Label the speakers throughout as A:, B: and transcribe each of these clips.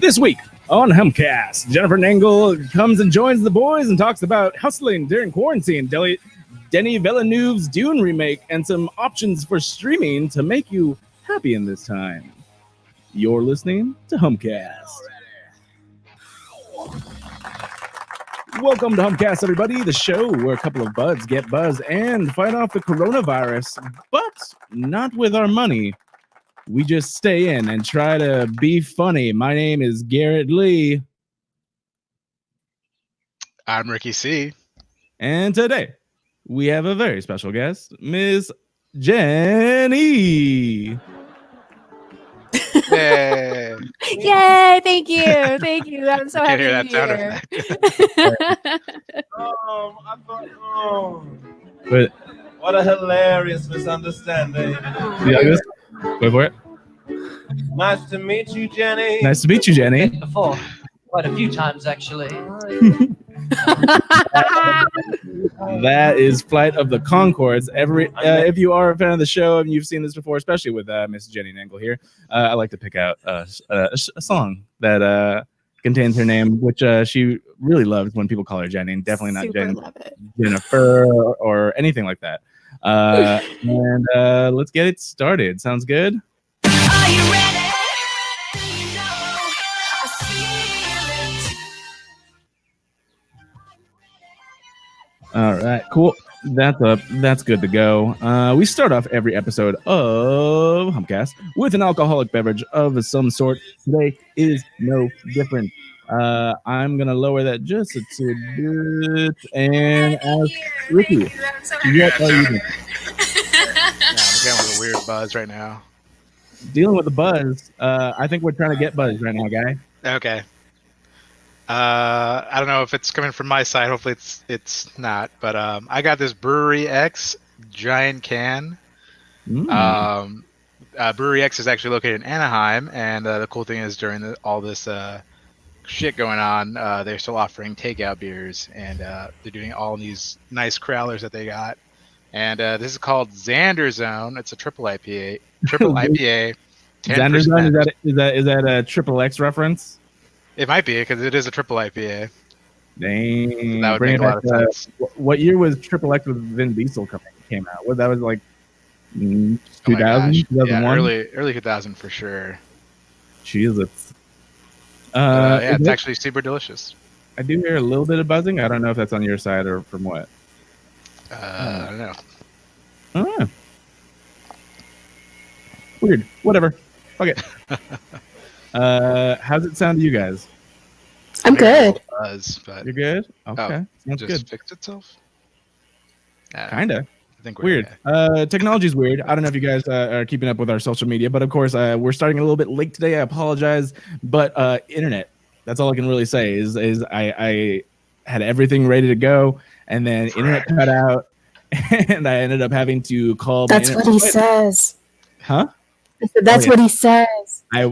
A: This week on Humpcast, Jennifer Nangle comes and joins the boys and talks about hustling during quarantine, Denis Villeneuve's Dune remake, and some options for streaming to make you happy in this time. You're listening to Humpcast. Welcome to Humpcast, everybody, the show where a couple of buds get buzzed and fight off the coronavirus, but not with our money. We just stay in and try to be funny. My name is Garrett Lee.
B: I'm Ricky C.
A: And today, we have a very special guest, Miss Jenny.
B: Yay!
C: Yay! Thank you. I'm so happy to be here.
D: I thought,
A: But,
D: what a hilarious misunderstanding.
A: you like this? Wait for it.
D: Nice to meet you, Jenny.
A: Nice to meet you, Jenny.
E: Before, quite a few times actually.
A: That is Flight of the Conchords. If you are a fan of the show and you've seen this before, especially with Miss Jenny Nangle here, I like to pick out a song that contains her name, which she really loves when people call her Jenny, and definitely not Jennifer or anything like that. And let's get it started. Sounds good?
F: Are you ready?
A: All right, cool. That's up. That's good to go. We start off every episode of Humpcast with an alcoholic beverage of some sort. Today is no different. I'm gonna lower that just a tidbit and ask Ricky, what are you doing?
B: I'm getting with a weird buzz right now.
A: Dealing with the buzz. I think we're trying to get buzz right now, guy.
B: Okay. I don't know if it's coming from my side. Hopefully it's not. But I got this Brewery X giant can. Brewery X is actually located in Anaheim, and the cool thing is during all this shit going on, they're still offering takeout beers, and they're doing all these nice crowlers that they got. And this is called Xander Zone. It's a triple IPA. Xander
A: Zone, is that a triple X reference?
B: It might be, because it is a triple IPA.
A: Dang.
B: That would make a lot of sense.
A: What year was Triple X with Vin Diesel came out? That was like 2000, 2001?
B: Yeah, early 2000 for sure.
A: Jesus.
B: It's actually super delicious.
A: I do hear a little bit of buzzing. I don't know if that's on your side or from what.
B: I don't know.
A: Oh. Weird. Whatever. Okay. How's it sound to you guys?
C: I'm good.
B: Buzz, but
A: You're good? Okay. Sounds
B: just
A: good.
B: fixed itself?
A: Kinda.
B: I think we're
A: weird.
B: okay.
A: Technology's weird. I don't know if you guys are keeping up with our social media, but of course, we're starting a little bit late today. I apologize, but internet. That's all I can really say is I had everything ready to go, and then internet cut out, and I ended up having to call.
C: That's what he says.
A: Huh?
C: That's what he says.
A: I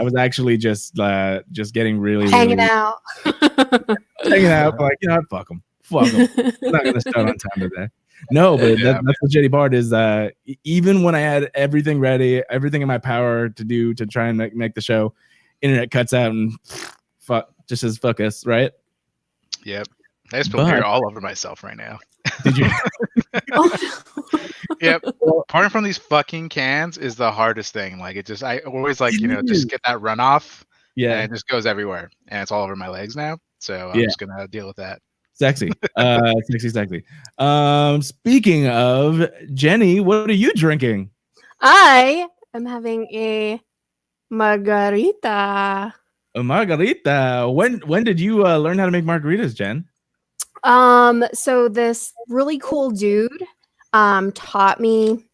A: was actually just getting really
C: hanging out.
A: Hanging out, like, you know, fuck them. I'm not gonna start on time today. No, but that's the shitty part is even when I had everything ready, everything in my power to try and make the show, internet cuts out and just says fuck us, right?
B: Yep. I just feel beer all over myself right now.
A: Did you?
B: Yep. Pouring from these fucking cans is the hardest thing. Like, I always like, just get that runoff.
A: Yeah.
B: And it just goes everywhere. And it's all over my legs now. So I'm just going to deal with that.
A: Sexy. Sexy. Speaking of Jenny, what are you drinking?
C: I am having a margarita.
A: A margarita. When did you learn how to make margaritas, Jen?
C: So this really cool dude taught me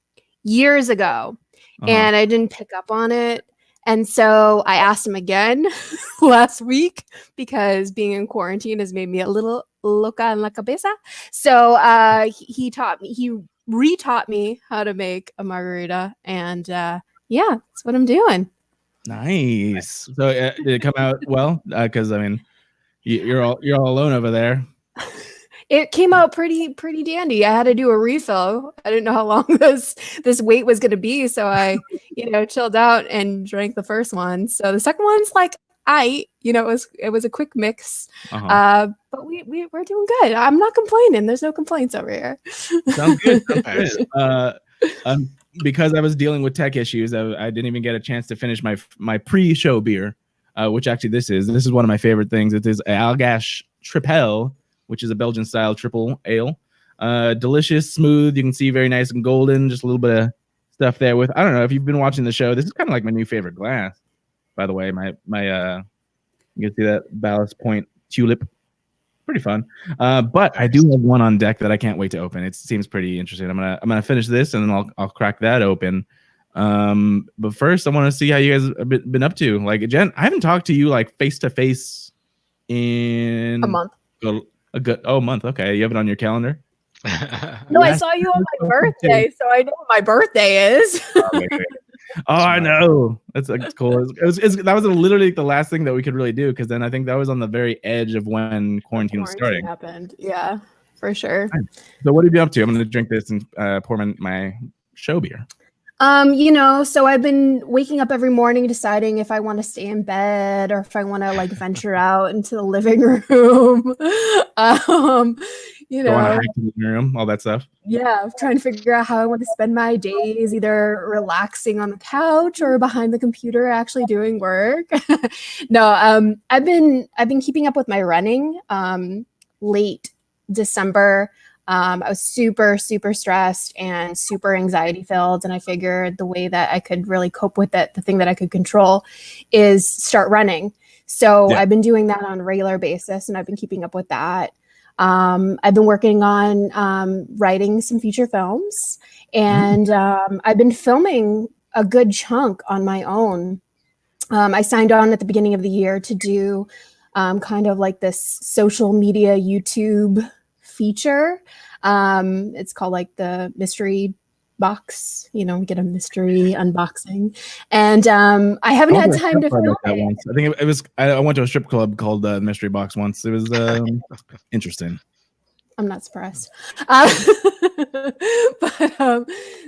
C: years ago, and I didn't pick up on it. And so I asked him again last week because being in quarantine has made me a little loca en la cabeza. So he retaught me how to make a margarita, and that's what I'm doing.
A: Nice. So did it come out well? Because I mean, you're all alone over there.
C: It came out pretty dandy. I had to do a refill. I didn't know how long this wait was going to be, so I chilled out and drank the first one. So the second one's like it was a quick mix.
A: Uh-huh.
C: But we're doing good. I'm not complaining. There's no complaints over here.
A: Sounds good. Sounds
B: Nice.
A: good. Because I was dealing with tech issues, I didn't even get a chance to finish my pre-show beer, which actually this is one of my favorite things. It is Allgash Triple, which is a Belgian style triple ale. Delicious, smooth. You can see very nice and golden. Just a little bit of stuff there with. I don't know if you've been watching the show. This is kind of like my new favorite glass, by the way. My you can see that Ballast Point Tulip. Pretty fun. But I do have one on deck that I can't wait to open. It seems pretty interesting. I'm gonna finish this and then I'll crack that open. But first I want to see how you guys have been up to. Like, Jen, I haven't talked to you like face to face in
C: A month.
A: A good month. Okay, you have it on your calendar.
C: No, I saw you on my birthday, so I know what my birthday is.
A: Oh, I know. That's cool. That was literally the last thing that we could really do, because then I think that was on the very edge of when quarantine was starting.
C: Happened. Yeah, for sure.
A: So what have you been up to? I'm going to drink this and pour my show beer.
C: So I've been waking up every morning deciding if I want to stay in bed or if I want to like venture out into the living room.
A: Go on a hike to the living room, all that stuff.
C: Yeah, trying to figure out how I want to spend my days, either relaxing on the couch or behind the computer actually doing work. No, I've been keeping up with my running. Late December, I was super, super stressed and super anxiety filled. And I figured the way that I could really cope with it, the thing that I could control, is start running. So I've been doing that on a regular basis and I've been keeping up with that. I've been working on writing some feature films, and I've been filming a good chunk on my own. I signed on at the beginning of the year to do kind of like this social media YouTube feature. It's called like the mystery box, get a mystery unboxing, and I haven't had time to film
A: that once. I think it was. I went to a strip club called the Mystery Box once. It was interesting.
C: I'm not surprised. But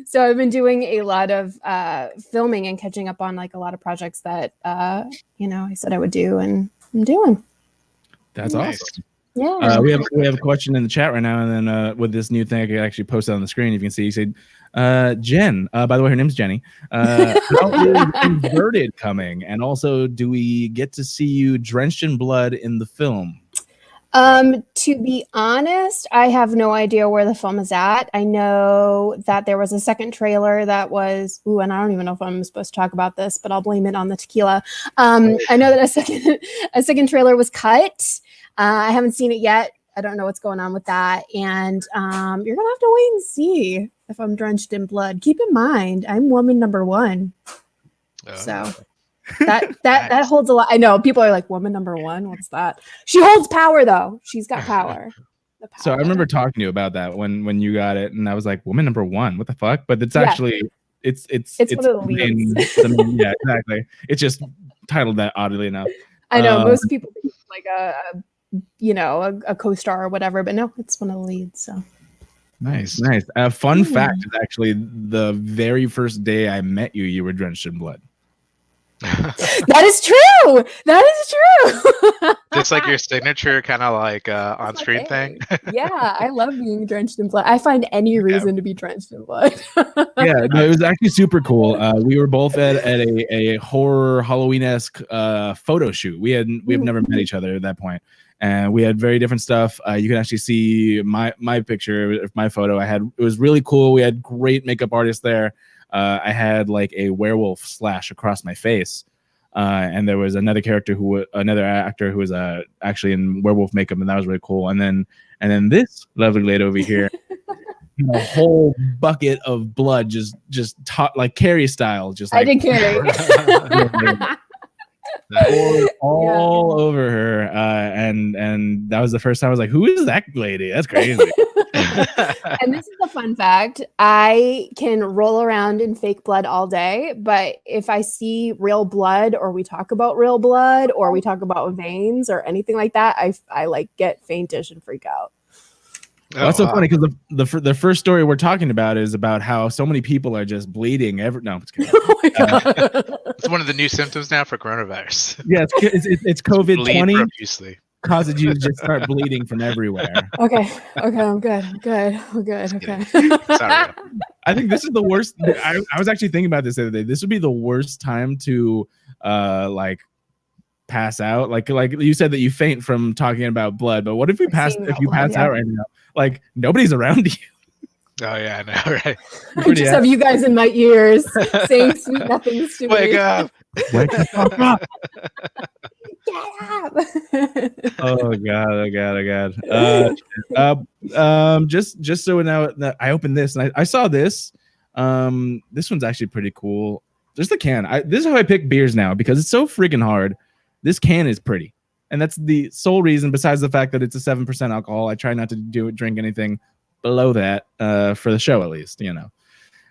C: so I've been doing a lot of filming and catching up on like a lot of projects that I said I would do, and I'm doing.
A: That's awesome.
C: Yeah.
A: We have a question in the chat right now, and then with this new thing, I can actually post it on the screen. You can see. You said, Jen. By the way, her name's Jenny. How is Inverted coming? And also, do we get to see you drenched in blood in the film?
C: To be honest, I have no idea where the film is at. I know that there was a second trailer that was, and I don't even know if I'm supposed to talk about this, but I'll blame it on the tequila. I know that a second trailer was cut. I haven't seen it yet. I don't know what's going on with that. And you're gonna have to wait and see if I'm drenched in blood. Keep in mind, I'm woman number 1. So that holds a lot. I know people are like, woman number 1, what's that? She holds power though. She's got power.
A: So I remember talking to you about that when you got it, and I was like, woman number 1, what the fuck? But it's actually it's
C: one of the leads.
A: Yeah, exactly. It's just titled that, oddly enough.
C: I know most people think it's like a co-star or whatever, but no, it's one of the leads. So
A: nice. Fun fact is actually the very first day I met you, you were drenched in blood.
C: That is true.
B: It's like your signature kind of like on-screen thing.
C: Yeah, I love being drenched in blood. I find any reason to be drenched in blood.
A: Yeah, no, it was actually super cool. We were both at a horror Halloween-esque photo shoot. We've never met each other at that point, and we had very different stuff. You can actually see my picture of my photo. It was really cool. We had great makeup artists there. I had like a werewolf slash across my face, and there was another actor who was actually in werewolf makeup, and that was really cool. And then this lovely lady over here, a whole bucket of blood, just like Carrie style, just like,
C: I did Carrie.
A: all over her, and that was the first time I was like, who is that lady? That's crazy.
C: And this is a fun fact. I can roll around in fake blood all day, but if I see real blood, or we talk about real blood, or we talk about veins or anything like that, I like get faintish and freak out.
A: Well, that's so funny because the first story we're talking about is about how so many people are just bleeding. No, I'm just kidding.
C: Oh my god.
B: It's one of the new symptoms now for coronavirus.
A: Yeah, it's
B: Bleed
A: COVID-20
B: profusely.
A: causes you to just start bleeding from everywhere.
C: Okay. I'm good. Okay.
B: Sorry.
A: I think this is the worst. I was actually thinking about this the other day. This would be the worst time to like pass out. Like you said that you faint from talking about blood, but what if you pass out right now? Like nobody's around you.
B: Oh yeah, I know, right?
C: I just have you guys in my ears saying sweet nothings to
B: Wake
C: me.
B: up!
A: Wake the fuck up.
C: Get up.
A: Oh god. Just so now I opened this and I saw this. This one's actually pretty cool. There's the can. This is how I pick beers now because it's so freaking hard. This can is pretty, and that's the sole reason. Besides the fact that it's a 7% alcohol, I try not to drink anything below that for the show, at least. You know.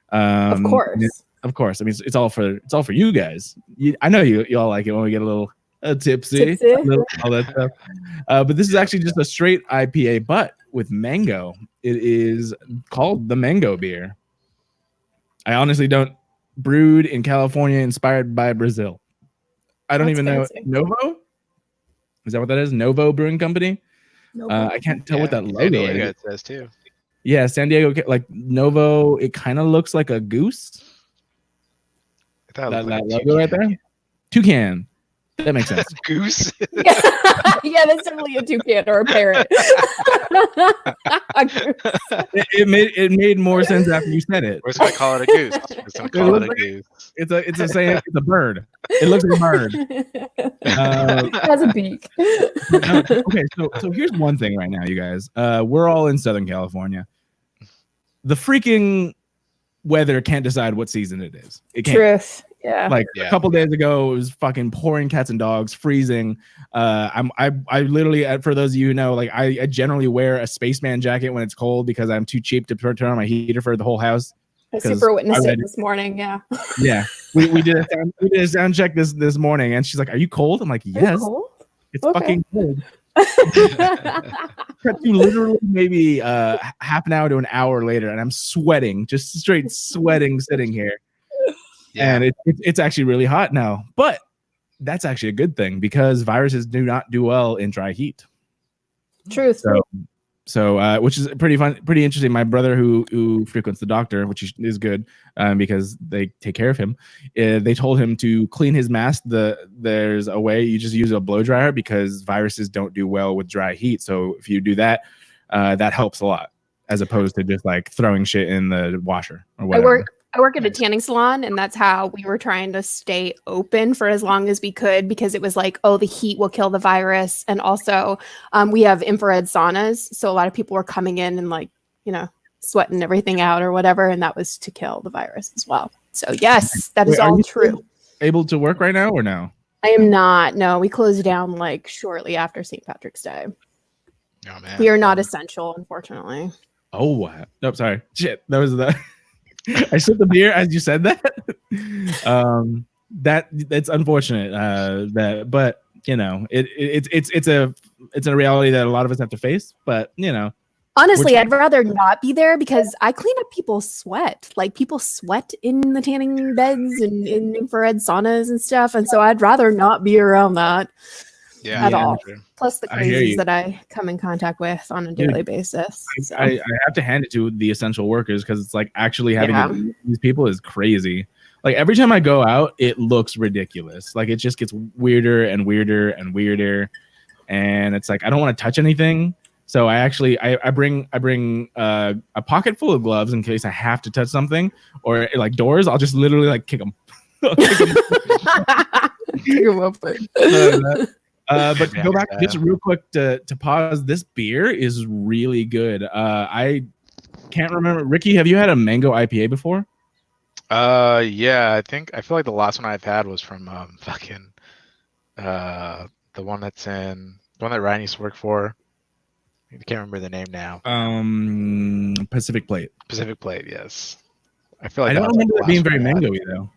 C: Of
A: course. I mean, it's all for you guys. I know you all like it when we get a little tipsy. All that stuff. But this is actually just a straight IPA, but with mango. It is called the Mango Beer. I honestly don't. Brewed in California, inspired by Brazil. I don't even know. Novo? Is that what that is? Novo Brewing Company? I can't tell what that logo
B: San Diego
A: is.
B: it says too.
A: Yeah, San Diego, like Novo. It kind of looks like a goose. That logo right there. Toucan. That makes sense.
B: Goose.
C: Yeah, that's definitely a toucan or a parrot.
A: it made more sense after you said it.
B: We're just gonna call it a goose.
A: It's a saying. It's a bird. It looks like a bird.
C: It has a beak.
A: Okay, so here's one thing right now, you guys. We're all in Southern California. The freaking weather can't decide what season it is. It can't.
C: Truth. Yeah.
A: Like a couple days ago, it was fucking pouring cats and dogs, freezing. I literally, for those of you who know, like I generally wear a spaceman jacket when it's cold because I'm too cheap to turn on my heater for the whole house.
C: I super witnessed it this morning. Yeah.
A: Yeah. We did a sound check this morning, and she's like, "Are you cold?" I'm like, "Yes, it's fucking cold." You literally maybe half an hour to an hour later, and I'm sweating, just straight sweating, sitting here. Yeah. And it's actually really hot now, but that's actually a good thing because viruses do not do well in dry heat.
C: Truth.
A: So which is pretty interesting. My brother who frequents the doctor, which is good because they take care of him. They told him to clean his mask. There's a way you just use a blow dryer because viruses don't do well with dry heat. So if you do that, that helps a lot as opposed to just like throwing shit in the washer or whatever.
C: I work at a tanning salon, and that's how we were trying to stay open for as long as we could because it was like, oh, the heat will kill the virus. And also we have infrared saunas. So a lot of people were coming in and like, sweating everything out or whatever. And that was to kill the virus as well. So yes, that is all true.
A: Able to work right now or no?
C: I am not. No, we closed down like shortly after St. Patrick's Day.
B: Oh, man.
C: We are not essential, unfortunately.
A: Oh, nope. Sorry. Shit. That was the... I sipped the beer as you said that. That's unfortunate. But it's a reality that a lot of us have to face. But
C: honestly, I'd rather not be there because I clean up people's sweat. Like people sweat in the tanning beds and in infrared saunas and stuff, and so I'd rather not be around that. At all. Sure. Plus the crazies that I come in contact with on a daily basis. So.
A: I have to hand it to the essential workers because it's like actually having these people is crazy. Like every time I go out, it looks ridiculous. Like it just gets weirder and weirder and weirder, and it's like I don't want to touch anything. So I bring a pocket full of gloves in case I have to touch something or like doors. I'll just literally like kick them.
C: Kick them open.
A: But to go back just real quick to pause. This beer is really good. I can't remember. Ricky, have you had a mango IPA before?
B: Yeah, I feel like the last one I've had was from the one that Ryan used to work for. I can't remember the name now.
A: Pacific Plate.
B: Pacific Plate, yes. I feel like
A: I don't remember it being very mango-y though.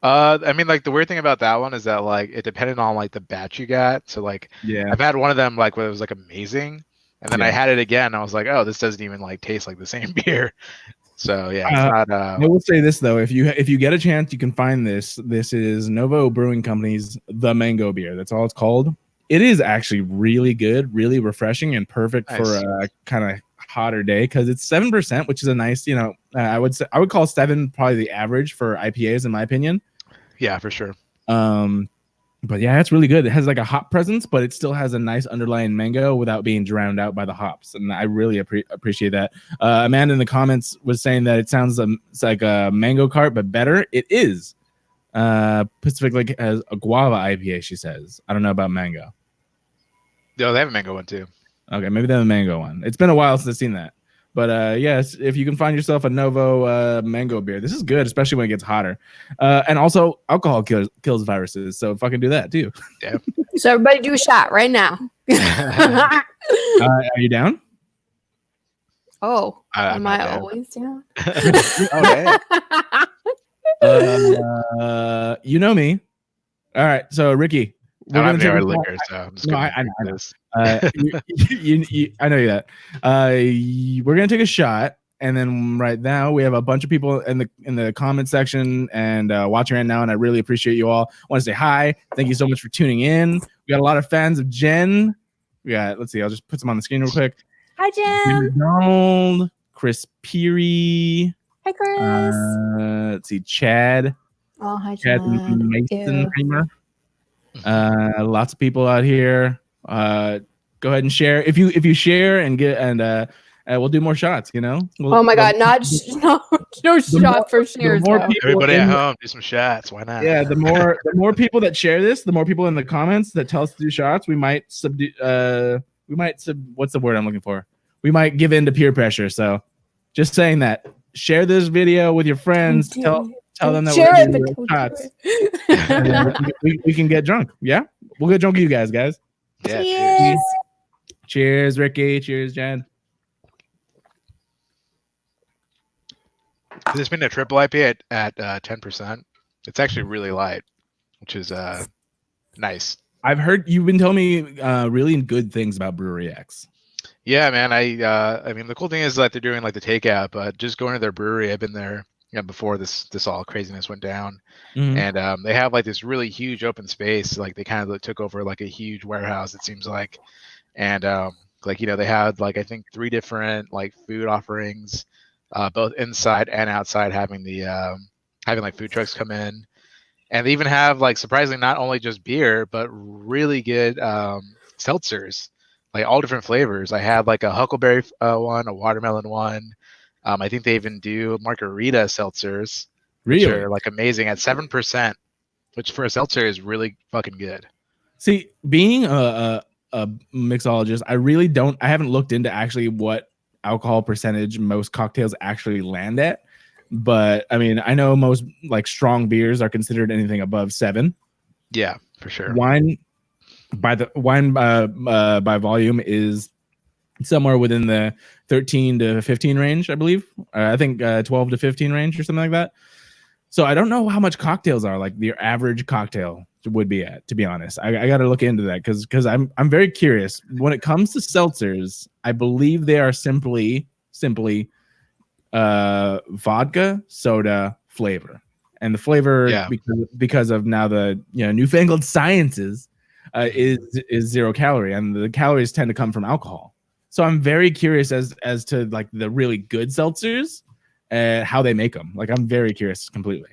B: I mean, like the weird thing about that one is that like it depended on like the batch you got. So like, I've had one of them like where it was like amazing, And then I had it again. I was like, oh, this doesn't even like taste like the same beer. So yeah, it's not.
A: I will say this though, if you get a chance, you can find this. This is Novo Brewing Company's The Mango Beer. That's all it's called. It is actually really good, really refreshing, and perfect for a kind of hotter day because it's 7%, which is a nice. I would call 7 probably the average for IPAs in my opinion.
B: Yeah, for sure.
A: But yeah, it's really good. It has like a hop presence, but it still has a nice underlying mango without being drowned out by the hops. And I really appreciate that. Amanda in the comments was saying that it sounds it's like a mango cart, but better. It is. Pacific Lake has a guava IPA, she says. I don't know about mango.
B: No, they have a mango one too.
A: Okay, maybe they have a mango one. It's been a while since I've seen that. But yes, if you can find yourself a Novo mango beer, this is good, especially when it gets hotter. And also, alcohol kills viruses, so fucking do that too.
B: Yeah.
C: So everybody do a shot right now.
A: Are you down?
C: Oh,
B: I'm
C: am
B: not
C: I
B: down.
C: always down?
A: You know me. All right, so Ricky,
B: I don't have any liquor, so I'm just gonna
A: I know.
B: this.
A: I know that. We're gonna take a shot, and then right now we have a bunch of people in the comment section and watching right now, and I really appreciate you all. I want to say hi. Thank you so much for tuning in. We got a lot of fans of Jen. We got. Let's see. I'll just put some on the screen real quick.
C: Hi, Jim.
A: Donald, Chris Peary.
C: Hi, Chris.
A: Let's see. Chad.
C: Oh, hi,
A: Chad
C: Jen.
A: Mason. Lots of people out here. Go ahead and share. If you share and get we'll do more shots.
C: Oh my God! No shot for shares.
B: Everybody at home, do some shots. Why not?
A: Yeah, the more people that share this, the more people in the comments that tell us to do shots. We might what's the word I'm looking for? We might give in to peer pressure. So, just saying that. Share this video with your friends. Tell them that
C: Share
A: we're doing shots. we can get drunk. Yeah, we'll get drunk with you guys.
B: Yeah.
C: Cheers.
A: Cheers, Ricky. Cheers, Jen.
B: There's been a triple IPA at 10%. It's actually really light, which is nice.
A: I've heard you've been telling me really good things about Brewery X.
B: Yeah, man. I mean, the cool thing is that they're doing like the takeout, but just going to their brewery, I've been there before this all craziness went down.
A: Mm-hmm.
B: And they have like this really huge open space. Like they kind of took over like a huge warehouse, it seems like. And they had like I think 3 different like food offerings, both inside and outside, having like food trucks come in. And they even have like surprisingly not only just beer, but really good seltzers, like all different flavors. I had like a huckleberry one, a watermelon one. I think they even do margarita seltzers, which are like amazing at 7%, which for a seltzer is really fucking good.
A: See, being a mixologist, I haven't looked into actually what alcohol percentage most cocktails actually land at. But I mean, I know most like strong beers are considered anything above 7.
B: Yeah, for sure.
A: Wine by volume is somewhere within the 13 to 15 range, I believe. I think 12 to 15 range or something like that. So I don't know how much cocktails are like your average cocktail would be at, to be honest. I got to look into that because I'm very curious. When it comes to seltzers, I believe they are simply vodka, soda, flavor. And the flavor, because of now the newfangled sciences, is 0 calorie, and the calories tend to come from alcohol. So I'm very curious as to like the really good seltzers and how they make them. Like I'm very curious completely.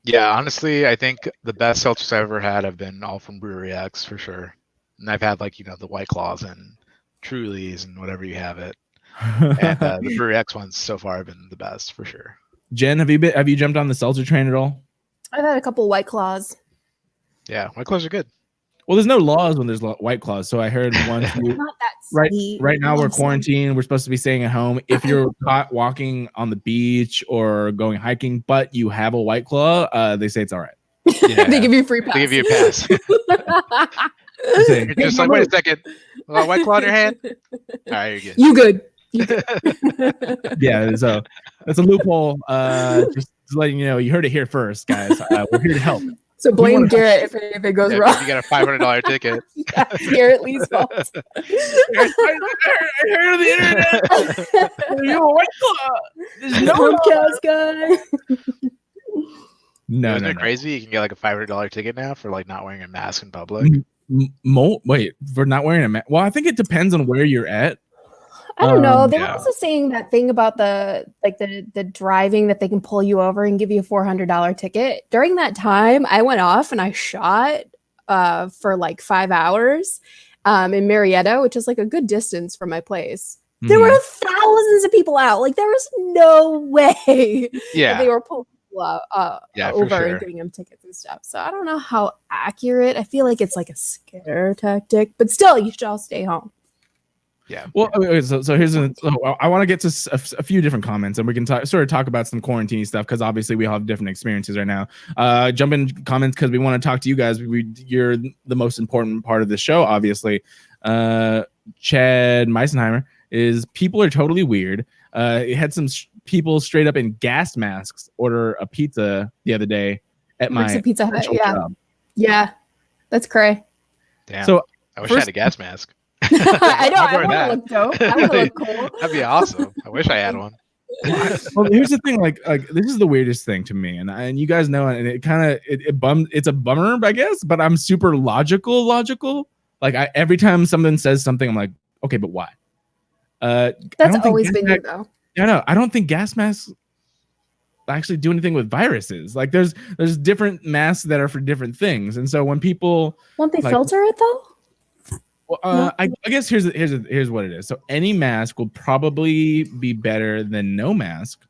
B: Yeah, honestly, I think the best seltzers I've ever had have been all from Brewery X for sure. And I've had like the White Claws and Trulies and whatever you have it. And the Brewery X ones so far have been the best for sure.
A: Jen, have you jumped on the seltzer train at all?
C: I've had a couple White Claws.
B: Yeah, White Claws are good.
A: Well, there's no laws when there's White Claws. So I heard one.
C: Not that sweet.
A: Right now we're quarantined. We're supposed to be staying at home. If you're caught walking on the beach or going hiking, but you have a White Claw, they say it's all right.
B: Yeah.
C: They give you a free pass.
B: They give you a pass. You're just like, wait a second. White Claw in your hand? All right, you're good.
C: You good.
A: Yeah, that's a loophole. Just letting you know, you heard it here first, guys. We're here to help.
C: So blame
A: wanna-
C: Garrett if it goes
B: Yeah,
C: wrong.
B: you got a $500 ticket.
C: Yeah, it's Garrett Lee's fault.
A: I heard on the internet. You're a white claw. There's no
C: Humpcast guy.
A: No,
B: Isn't
A: no,
B: it
A: no.
B: crazy? You can get like a $500 ticket now for like not wearing a mask in public.
A: Wait, for not wearing a mask. Well, I think it depends on where you're at.
C: I don't know. They were
B: Yeah.
C: also saying that thing about the driving that they can pull you over and give you a $400 ticket. During that time, I went off and I shot for like 5 hours in Marietta, which is like a good distance from my place. There were thousands of people out. Like there was no way that
B: Yeah.
C: they were pulling people out
B: Yeah, for
C: over
B: sure.
C: and giving them tickets and stuff. So I don't know how accurate. I feel like it's like a scare tactic, but still, you should all stay home.
B: Yeah.
A: Well, okay, so here's I want to get to a few different comments, and we can talk about some quarantine stuff because obviously we all have different experiences right now. Jump in comments because we want to talk to you guys. You're the most important part of the show, obviously. Chad Meisenheimer is people are totally weird. He had some people straight up in gas masks order a pizza the other day at
C: Works
A: my
C: at Pizza Hut.
A: actual
C: Yeah,
A: job.
C: yeah, that's cray.
B: Damn.
A: So
B: I wish I
A: first-
B: had a gas mask.
C: I know.
B: I'd
C: I
B: wear
C: want to
B: that.
C: look dope. I want to look cool.
B: That'd be awesome. I wish I had one.
A: Well, here's the thing, like this is the weirdest thing to me, and you guys know, and it kind of it's a bummer, I guess, but I'm super logical. Like every time someone says something, I'm like, okay, but why?
C: That's always been you, though.
A: Yeah, no, I don't think gas masks actually do anything with viruses. Like there's different masks that are for different things, and so when people
C: Won't they
A: like-
C: filter it though?
A: well, I guess here's what it is. So any mask will probably be better than no mask,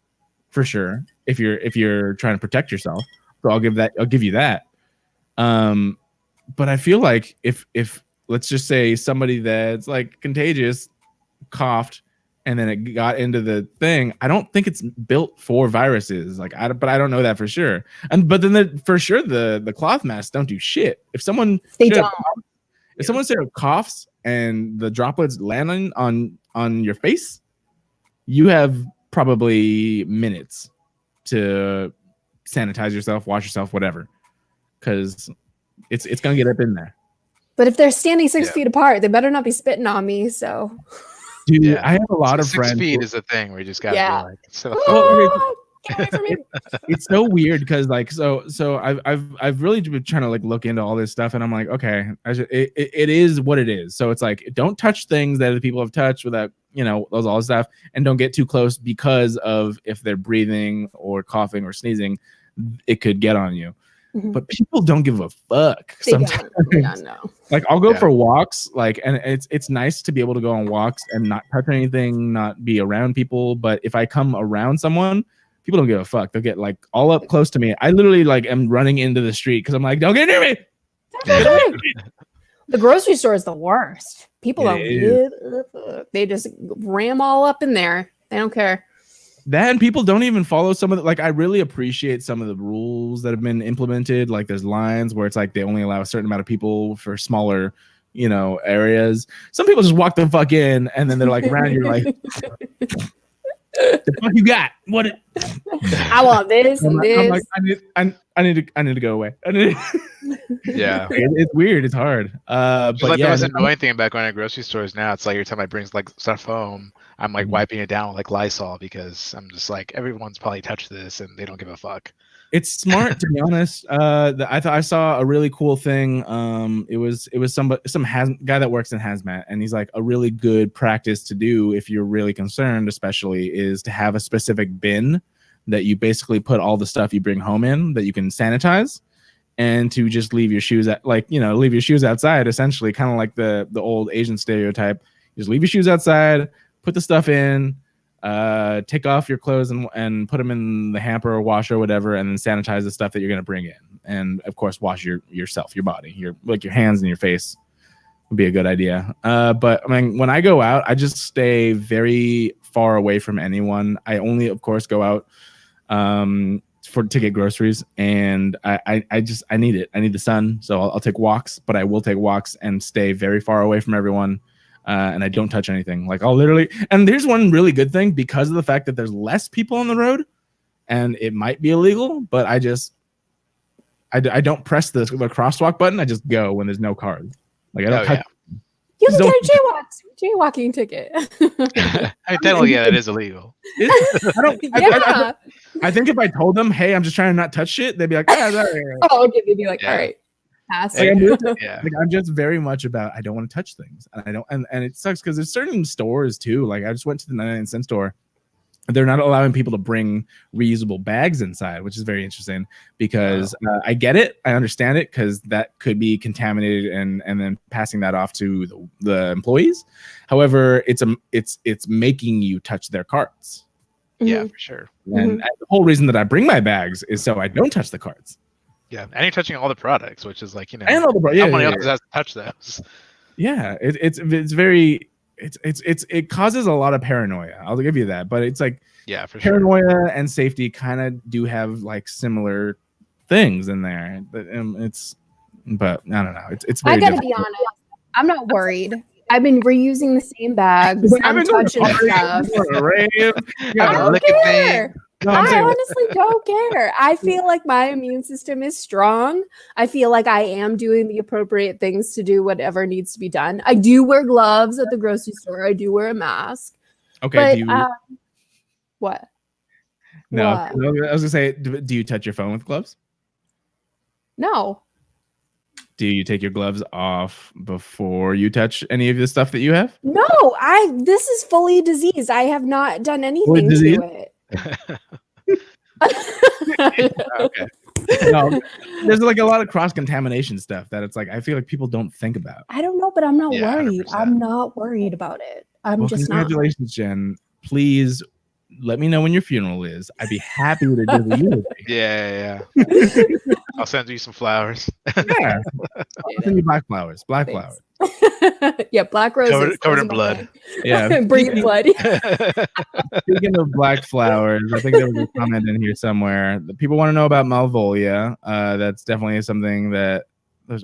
A: for sure. If you're trying to protect yourself, so I'll give you that. But I feel like if let's just say somebody that's like contagious coughed and then it got into the thing, I don't think it's built for viruses. Like but I don't know that for sure. But then for sure the cloth masks don't do shit. If someone
C: They don't.
A: If someone straight up coughs and the droplets land on your face, you have probably minutes to sanitize yourself, wash yourself, whatever, because it's gonna get up in there.
C: But if they're standing 6
B: Yeah.
C: feet apart, they better not be spitting on me. So
A: Dude,
B: Yeah.
A: I have a lot of
B: 6
A: friends.
B: feet is a thing where you just gotta
C: Yeah.
B: be like, so
A: Oh,
C: get away from me.
A: it's so weird because like so I've really been trying to like look into all this stuff, and I'm like, okay, it is what it is. So it's like, don't touch things that other people have touched without all this stuff, and don't get too close because of if they're breathing or coughing or sneezing, it could get on you.
C: Mhm.
A: But people don't give a fuck
C: They
A: sometimes.
C: don't. Yeah, no.
A: Like I'll go
B: Yeah.
A: for walks, like, and it's nice to be able to go on walks and not touch anything, not be around people. But if I come around someone, people don't give a fuck. They'll get like all up close to me. I literally like am running into the street because I'm like, don't get near me.
C: The grocery store is the worst. People
A: It
C: don't
A: is.
C: give a fuck. They just ram all up in there. They don't care.
A: That and people don't even follow some of the, like, I really appreciate some of the rules that have been implemented. Like there's lines where it's like they only allow a certain amount of people for smaller, areas. Some people just walk the fuck in and then they're like around you're like, the fuck you got? What?
C: I want this
A: I'm
C: and
A: like, I'm
C: this.
A: like, I need to go away.
B: yeah.
A: It's weird. It's hard.
B: Just
A: But
B: like the
A: yeah,
B: most annoying thing about going to grocery stores now, it's like every time I bring like stuff home, I'm like
A: Mhm.
B: wiping it down with like Lysol because I'm just like, everyone's probably touched this and they don't give a fuck.
A: it's smart to be honest. I thought I saw a really cool thing. It was some guy that works in hazmat, and he's like, a really good practice to do if you're really concerned, especially, is to have a specific bin that you basically put all the stuff you bring home in that you can sanitize, and to just leave your shoes leave your shoes outside, essentially, kind of like the old Asian stereotype. Just leave your shoes outside, put the stuff in, take off your clothes and put them in the hamper or washer or whatever, and then sanitize the stuff that you're going to bring in, and of course wash your body, your hands and your face would be a good idea. But I mean, when I go out, I just stay very far away from anyone. I only, of course, go out to get groceries, and I need it. I need the sun, so I'll take walks, but I will take walks and stay very far away from everyone. And I don't touch anything. Like I'll literally, and there's one really good thing because of the fact that there's less people on the road, and it might be illegal, but I just I don't press the crosswalk button. I just go when there's no card. Like I don't touch.
C: You can get a jaywalking ticket.
B: I mean, technically, yeah, that is illegal.
A: I don't.
C: Yeah.
A: I think if I told them, "Hey, I'm just trying to not touch shit," they'd be like, "Ah, sorry."
C: Oh, okay. They'd be like,
B: Yeah.
C: all right. Pass.
A: Like,
B: Yeah.
A: like I'm just very much about I don't want to touch things, and I don't, and it sucks because there's certain stores too. Like I just went to the 99-cent store. They're not allowing people to bring reusable bags inside, which is very interesting because I get it, I understand it because that could be contaminated and then passing that off to the employees. However, it's making you touch their carts.
B: Yeah, for sure.
A: And the whole reason that I bring my bags is so I don't touch the carts.
B: Yeah, and you're touching all the products, which is like,
A: And all the
B: someone else has to touch those.
A: Yeah, it's very it causes a lot of paranoia. I'll give you that, but it's like
B: for
A: paranoia and safety kind of do have like similar things in there. But I don't know. It's very
C: I gotta
A: difficult.
C: be honest. I'm not worried. I've been reusing the same bags. I'm touching stuff. I don't care.
A: No,
C: I honestly don't care. I feel like my immune system is strong. I feel like I am doing the appropriate things to do whatever needs to be done. I do wear gloves at the grocery store. I do wear a mask.
A: Okay.
C: But, what?
A: No,
C: What?
A: I was gonna say, do you touch your phone with gloves?
C: No.
A: Do you take your gloves off before you touch any of the stuff that you have?
C: No, this is fully diseased. I have not done anything
A: disease?
C: to it.
B: Okay.
A: No, there's like a lot of cross contamination stuff that it's like I feel like people don't think about.
C: I don't know, but I'm not
B: Yeah,
C: worried.
B: 100%.
C: I'm not worried about it. I'm
A: Well,
C: just not.
A: congratulations, Jen. Please let me know when your funeral is. I'd be happy to do the eulogy.
B: Yeah. I'll send you some flowers.
A: Yeah. I'll send you black flowers. Black
C: Thanks.
A: flowers.
C: Yeah, black roses.
B: Covered
C: those
B: in
C: are my
B: blood.
C: thing.
A: Yeah.
C: Bring blood.
A: Speaking of black flowers, I think there was a comment in here somewhere. The people want to know about Malvolia. That's definitely something that.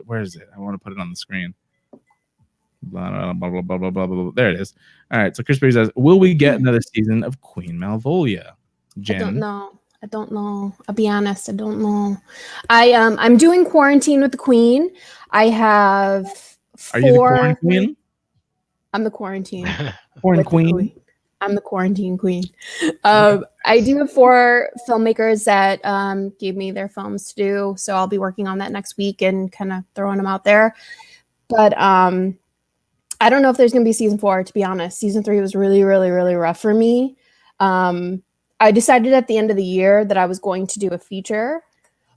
A: Where is it? I want to put it on the screen. Blah, blah, blah, blah, blah, blah, blah. There it is. All right. So Chris Berry says, "Will we get another season of Queen Malvolia?" Jen?
C: I don't know. I'll be honest. I don't know. I'm doing Quarantine with the Queen. I have 4.
A: Are you the quarantine?
C: I'm the quarantine.
A: Queen?
C: I'm the quarantine queen. I do have 4 filmmakers that gave me their films to do, so I'll be working on that next week and kind of throwing them out there. But I don't know if there's going to be season 4, to be honest. Season 3 was really, really, really rough for me. I decided at the end of the year that I was going to do a feature,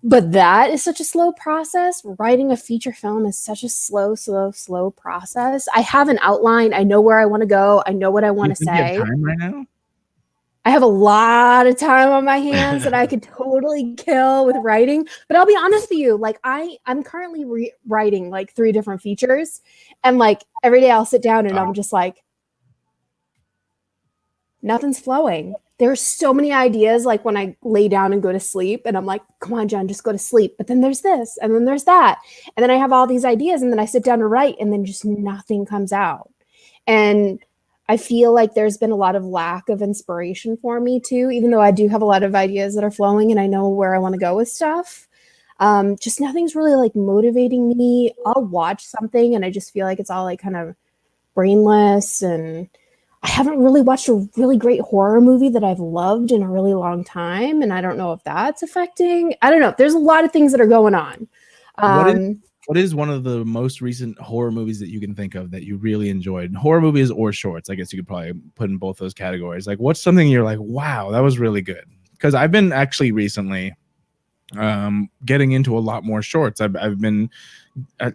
C: but that is such a slow process. Writing a feature film is such a slow process. I have an outline. I know where I want to go. I know what I want to
A: You have
C: say.
A: time right now?
C: I have a lot of time on my hands that I could totally kill with writing. But I'll be honest with you, like I'm currently writing like 3 different features, and like every day I'll sit down and I'm just like, nothing's flowing. There's so many ideas, like when I lay down and go to sleep, and I'm like, come on, Jen, just go to sleep. But then there's this, and then there's that. And then I have all these ideas, and then I sit down to write, and then just nothing comes out. And I feel like there's been a lot of lack of inspiration for me too, even though I do have a lot of ideas that are flowing and I know where I want to go with stuff. Just nothing's really like motivating me. I'll watch something and I just feel like it's all like kind of brainless, and I haven't really watched a really great horror movie that I've loved in a really long time. And I don't know if that's affecting. I don't know. There's a lot of things that are going on.
A: What is one of the most recent horror movies that you can think of that you really enjoyed? Horror movies or shorts? I guess you could probably put in both those categories. Like, what's something you're like, wow, that was really good? Because I've been actually recently getting into a lot more shorts. I've been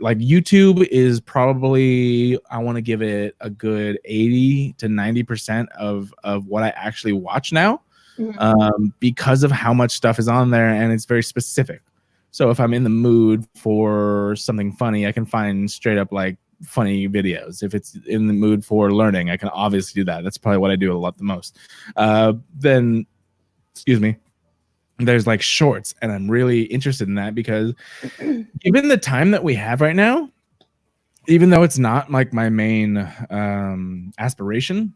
A: like, YouTube is probably, I want to give it a good 80 to 90% of what I actually watch now, because of how much stuff is on there, and it's very specific. So if I'm in the mood for something funny, I can find straight up like funny videos. If it's in the mood for learning, I can obviously do that. That's probably what I do a lot the most. Then, excuse me, there's like shorts, and I'm really interested in that because given the time that we have right now, even though it's not like my main aspiration,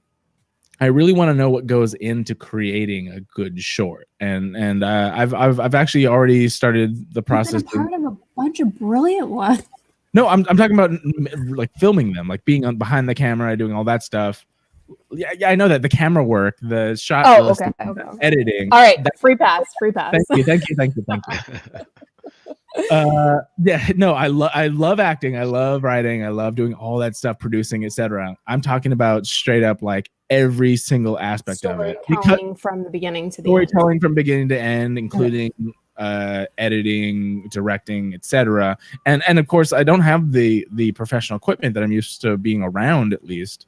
A: I really want to know what goes into creating a good short, and I've actually already started the process.
C: You've been a part of a bunch of brilliant ones.
A: No, I'm talking about like filming them, like being on behind the camera, doing all that stuff. Yeah, I know that the camera work, the shot,
C: Oh,
A: listing,
C: okay.
A: editing.
C: All right, free pass.
A: Thank you. Yeah, no, I love acting, I love writing, I love doing all that stuff, producing, etc. I'm talking about straight up like every single aspect of it.
C: Storytelling from the beginning to the
A: Storytelling from beginning to end, including editing, directing, etc. And of course, I don't have the professional equipment that I'm used to being around, at least.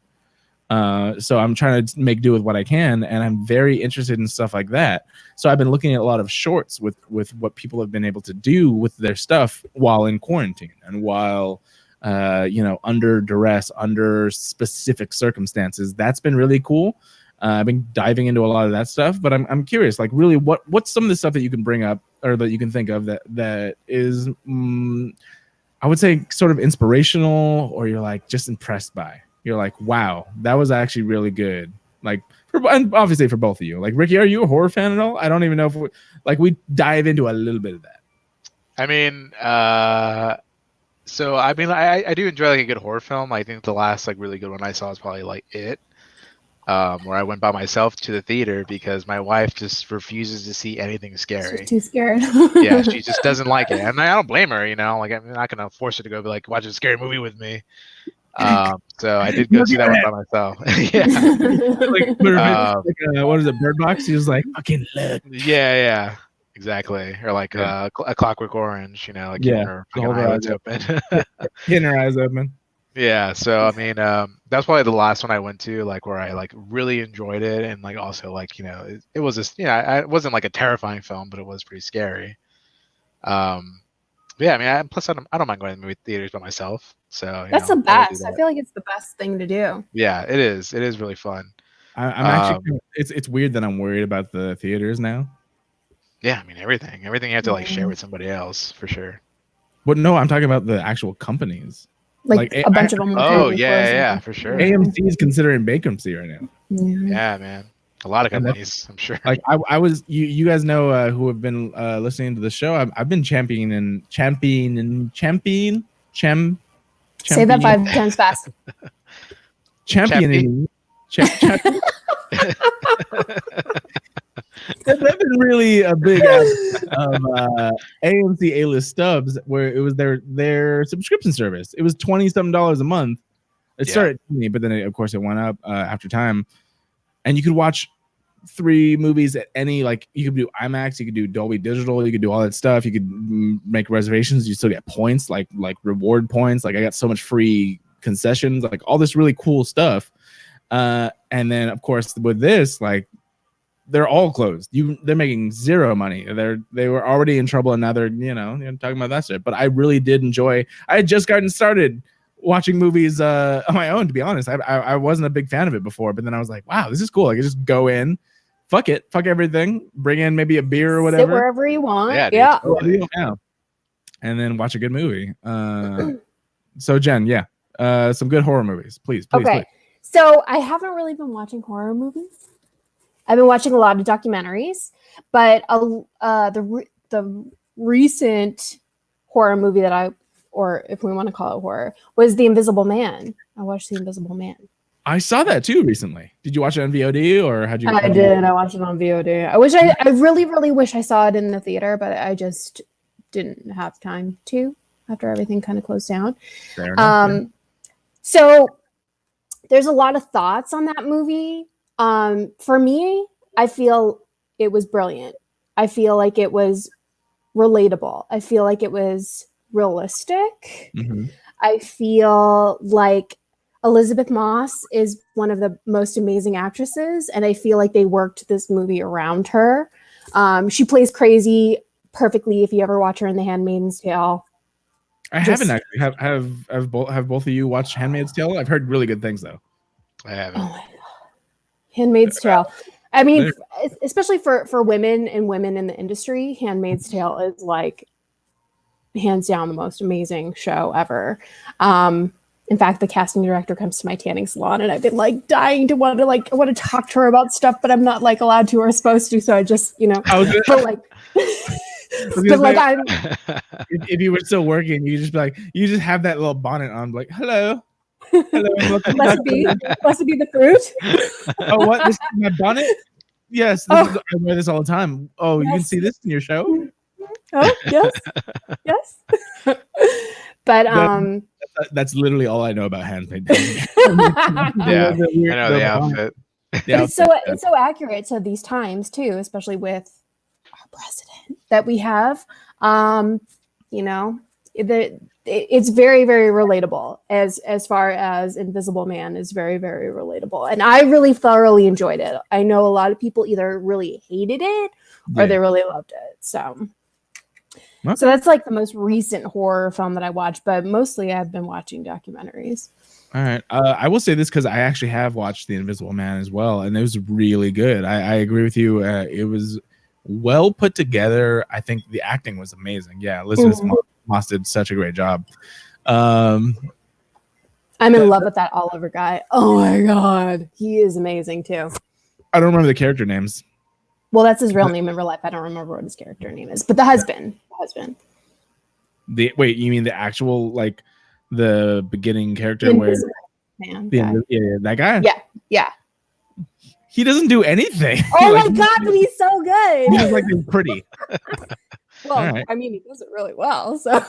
A: So I'm trying to make do with what I can, and I'm very interested in stuff like that. So I've been looking at a lot of shorts with what people have been able to do with their stuff while in quarantine and while under duress, under specific circumstances. That's been really cool. I've been diving into a lot of that stuff, but I'm curious, like really what's some of the stuff that you can bring up or that you can think of that is I would say sort of inspirational, or you're like just impressed by. You're like, wow, that was actually really good. Like, and obviously for both of you. Like, Ricky, are you a horror fan at all? I don't even know if we dive into a little bit of that.
B: I mean, so I mean, I do enjoy like a good horror film. I think the last like really good one I saw is probably like It, where I went by myself to the theater because my wife just refuses to see anything scary.
C: She's too scared.
B: Yeah, she just doesn't like it, and I don't blame her. Like I'm not gonna force her to go be like watch a scary movie with me. So I did go see that one by myself.
A: Yeah. What is it, Bird Box? He was like, fucking look.
B: Yeah, exactly. Or like a Clockwork Orange, like
A: yeah,
B: her eyes open.
A: Getting her eyes open.
B: Yeah, so I mean, that's probably the last one I went to, like where I like really enjoyed it, and like also like it was just it wasn't like a terrifying film, but it was pretty scary. Yeah, I mean, plus I don't mind going to movie theaters by myself. So
C: that's the best. I feel like it's the best thing to do.
B: Yeah, it is. It is really fun.
A: I'm actually. It's weird that I'm worried about the theaters now.
B: Yeah, I mean everything you have to like share with somebody else for sure.
A: Well, no, I'm talking about the actual companies.
C: Like a bunch of them.
B: Oh yeah, for sure.
A: AMC is considering bankruptcy right now.
B: Yeah, man. A lot of companies, I'm sure.
A: Like I was, you guys know who have been listening to the show. I've been championing.
C: Say that 5 times fast.
A: Championing. That's been really a big aspect of AMC A-list stubs, where it was their subscription service. It was $20-something a month. It started at $20, but then of course it went up after time. And you could watch 3 movies at any, like you could do IMAX, you could do Dolby Digital, you could do all that stuff. You could make reservations. You still get points, like reward points. Like I got so much free concessions, like all this really cool stuff. And then of course with this, like they're all closed. They're making zero money. They were already in trouble, and now they're talking about that shit. But I really did enjoy. I had just gotten started watching movies on my own, to be honest. I wasn't a big fan of it before, but then I was like, wow, this is cool. I could just go in, fuck everything, bring in maybe a beer or whatever.
C: Sit wherever you want.
B: Yeah.
A: And then watch a good movie. So Jen, some good horror movies, please.
C: Okay. So I haven't really been watching horror movies. I've been watching a lot of documentaries, but the recent horror movie that or if we want to call it horror, was The Invisible Man. I watched The Invisible Man.
A: I saw that too recently. Did you watch it on VOD or how'd you?
C: I did. I watched it on VOD. I really, really wish I saw it in the theater, but I just didn't have time to after everything kind of closed down.
A: Fair enough,
C: So there's a lot of thoughts on that movie. For me, I feel it was brilliant. I feel like it was relatable. I feel like it was realistic.
A: Mm-hmm.
C: I feel like Elizabeth Moss is one of the most amazing actresses, and I feel like they worked this movie around her. She plays crazy perfectly. If you ever watch her in The Handmaid's Tale,
A: I haven't actually. Have both of you watched Handmaid's Tale? I've heard really good things though.
B: I haven't.
C: Oh my God. Handmaid's Tale. I mean, especially for women and women in the industry, Handmaid's Tale is like hands down the most amazing show ever. In fact, the casting director comes to my tanning salon, and I've been like dying to want to talk to her about stuff, but I'm not like allowed to or supposed to. So I just, but like, but like I'm.
A: If you were still working, you just be like, you just have that little bonnet on, like, hello.
C: Must it be the fruit?
A: Oh, what? This is my bonnet? Yes, I wear this all the time. Oh, yes. You can see this in your show?
C: Oh, yes. But
A: that's literally all I know about Handmaid's
B: Yeah, I know the outfit.
C: It's so accurate to these times too, especially with our president that we have. It's very, very relatable as far as Invisible Man is very, very relatable. And I really thoroughly enjoyed it. I know a lot of people either really hated it or they really loved it. So that's like the most recent horror film that I watched, but mostly I've been watching documentaries.
A: All right. I will say this because I actually have watched The Invisible Man as well, and it was really good. I agree with you. It was well put together. I think the acting was amazing. Yeah, Elizabeth Moss did such a great job. I'm
C: in love with that Oliver guy. Oh my god, he is amazing too.
A: I don't remember the character names.
C: Well, that's his real name in real life. I don't remember what his character name is, but the husband.
A: Wait, you mean the actual like the beginning character where
C: man,
A: that guy?
C: Yeah.
A: He doesn't do anything.
C: Oh my god, but he's so good.
A: He's like pretty.
C: Well, right. I mean, he does it really well. So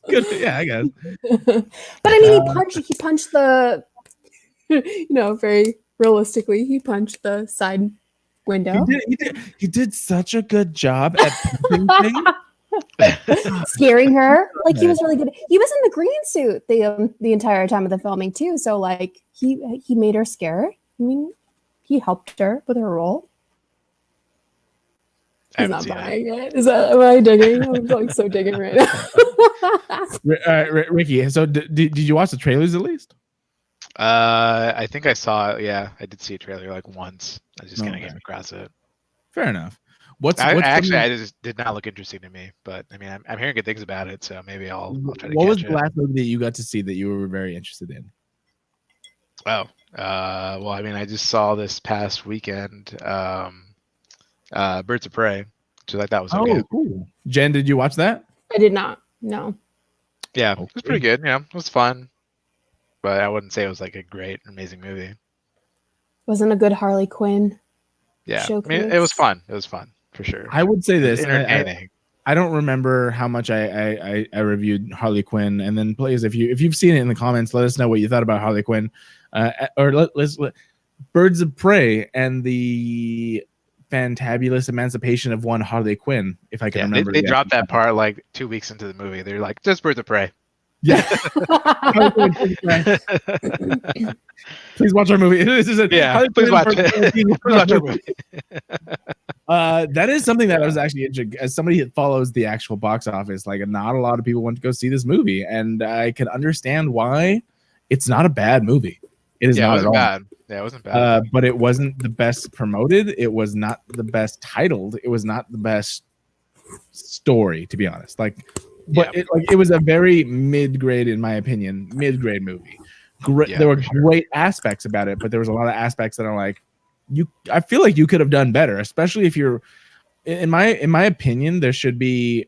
A: good. Yeah, I guess.
C: But I mean, he punched the, very realistically, he punched the side window.
A: He did such a good job at punching things.
C: Scaring her. Like he was really good. He was in the green suit the entire time of the filming too. So like he made her scared. I mean, he helped her with her role. He's not buying it. Am I digging? I'm like so digging right now.
A: Ricky, so did you watch the trailers at least?
B: I think I saw it. Yeah, I did see a trailer like once. I just kind of came across it.
A: Fair enough.
B: I just did not look interesting to me, but I mean, I'm hearing good things about it, so maybe I'll try to.
A: What was the last movie that you got to see that you were very interested in?
B: Oh, well, I mean, I just saw this past weekend, Birds of Prey, so like that was okay.
A: Oh, cool. Jen, did you watch that?
C: I did not. No.
B: Yeah, it was pretty good. Yeah, it was fun, but I wouldn't say it was like a great, amazing movie.
C: Wasn't a good Harley Quinn.
B: Yeah, showcase. I mean, it was fun. It was fun for sure.
A: I would say this.
B: Entertaining.
A: I don't remember how much I reviewed Harley Quinn, and then please, if you've seen it in the comments, let us know what you thought about Harley Quinn, or let's Birds of Prey and the fantabulous emancipation of one Harley Quinn. If I can remember,
B: they dropped that part like 2 weeks into the movie. They're like, just Birds of Prey.
A: Yeah. Please watch our movie. Please watch it. Please watch our movie. That is something that I was actually, as somebody that follows the actual box office, like not a lot of people went to go see this movie, and I can understand why. It's not a bad movie. It is not at all
B: bad. Yeah, it wasn't bad.
A: But it wasn't the best promoted. It was not the best titled. It was not the best story, to be honest. But it was a very mid-grade, in my opinion, mid-grade movie. There were great aspects about it, but there was a lot of aspects that are like, I feel like you could have done better, especially if you're, in my opinion, there should be,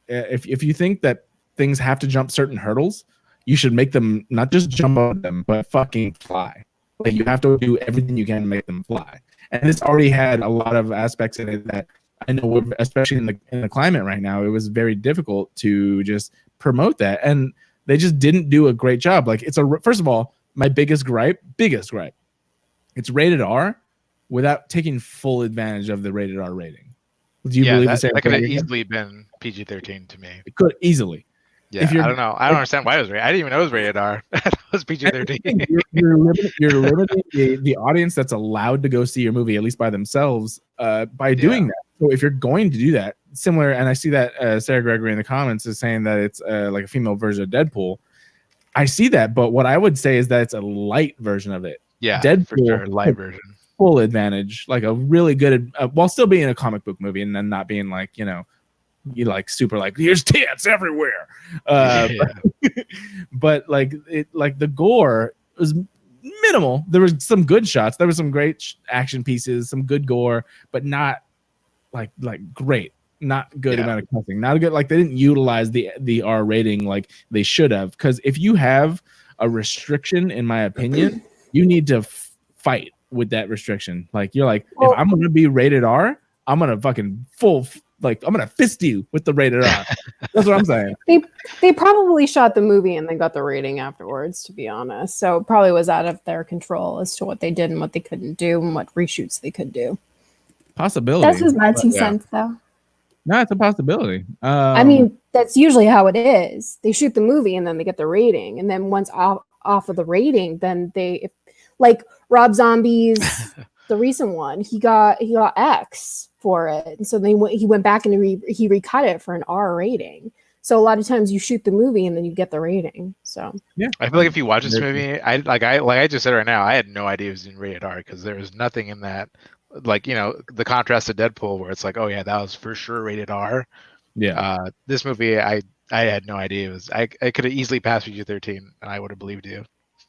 A: if you think that things have to jump certain hurdles, you should make them not just jump on them, but fucking fly. Like you have to do everything you can to make them fly. And this already had a lot of aspects in it that I know, especially in the climate right now, it was very difficult to just promote that, and they just didn't do a great job. Like first of all, my biggest gripe, it's rated R without taking full advantage of the rated R rating. Do you believe the same?
B: That could have easily been PG-13 to me.
A: It could easily.
B: Yeah, I don't know. I don't understand why it was rated. I didn't even know it was rated R. It was PG-13.
A: You're limiting the audience that's allowed to go see your movie, at least by themselves, by doing that. So if you're going to do that, similar, and I see that Sarah Gregory in the comments is saying that it's like a female version of Deadpool. I see that, but what I would say is that it's a light version of it.
B: Yeah,
A: Deadpool,
B: for sure, light version.
A: Full advantage, like a really good, while still being a comic book movie and then not being like, you like super like here's tits everywhere. But like it like the gore was minimal. There was some good shots. There were some great action pieces, some good gore, but not like great. Not good amount of cussing. Not good. Like they didn't utilize the R rating like they should have. Because if you have a restriction, in my opinion, you need to fight with that restriction. Like you're like, if I'm gonna be rated R, I'm gonna fucking I'm gonna fist you with the rated R. That's what I'm saying.
C: They probably shot the movie and then got the rating afterwards, to be honest. So it probably was out of their control as to what they did and what they couldn't do and what reshoots they could do.
A: Possibility.
C: That's just my 2 cents, though.
A: No, it's a possibility.
C: I mean, that's usually how it is. They shoot the movie and then they get the rating, and then once off of the rating, then like Rob Zombie's the recent one, he got X for it, and so he went back and he recut it for an R rating. So a lot of times you shoot the movie and then you get the rating. So
A: yeah,
B: I feel like if you watch this movie, I just said right now, I had no idea it was in rated R because there was nothing in that. Like, you know, the contrast to Deadpool where it's like, oh yeah, that was for sure rated R.
A: Yeah.
B: This movie, I had no idea it was. I could have easily passed PG-13 and I would have believed you.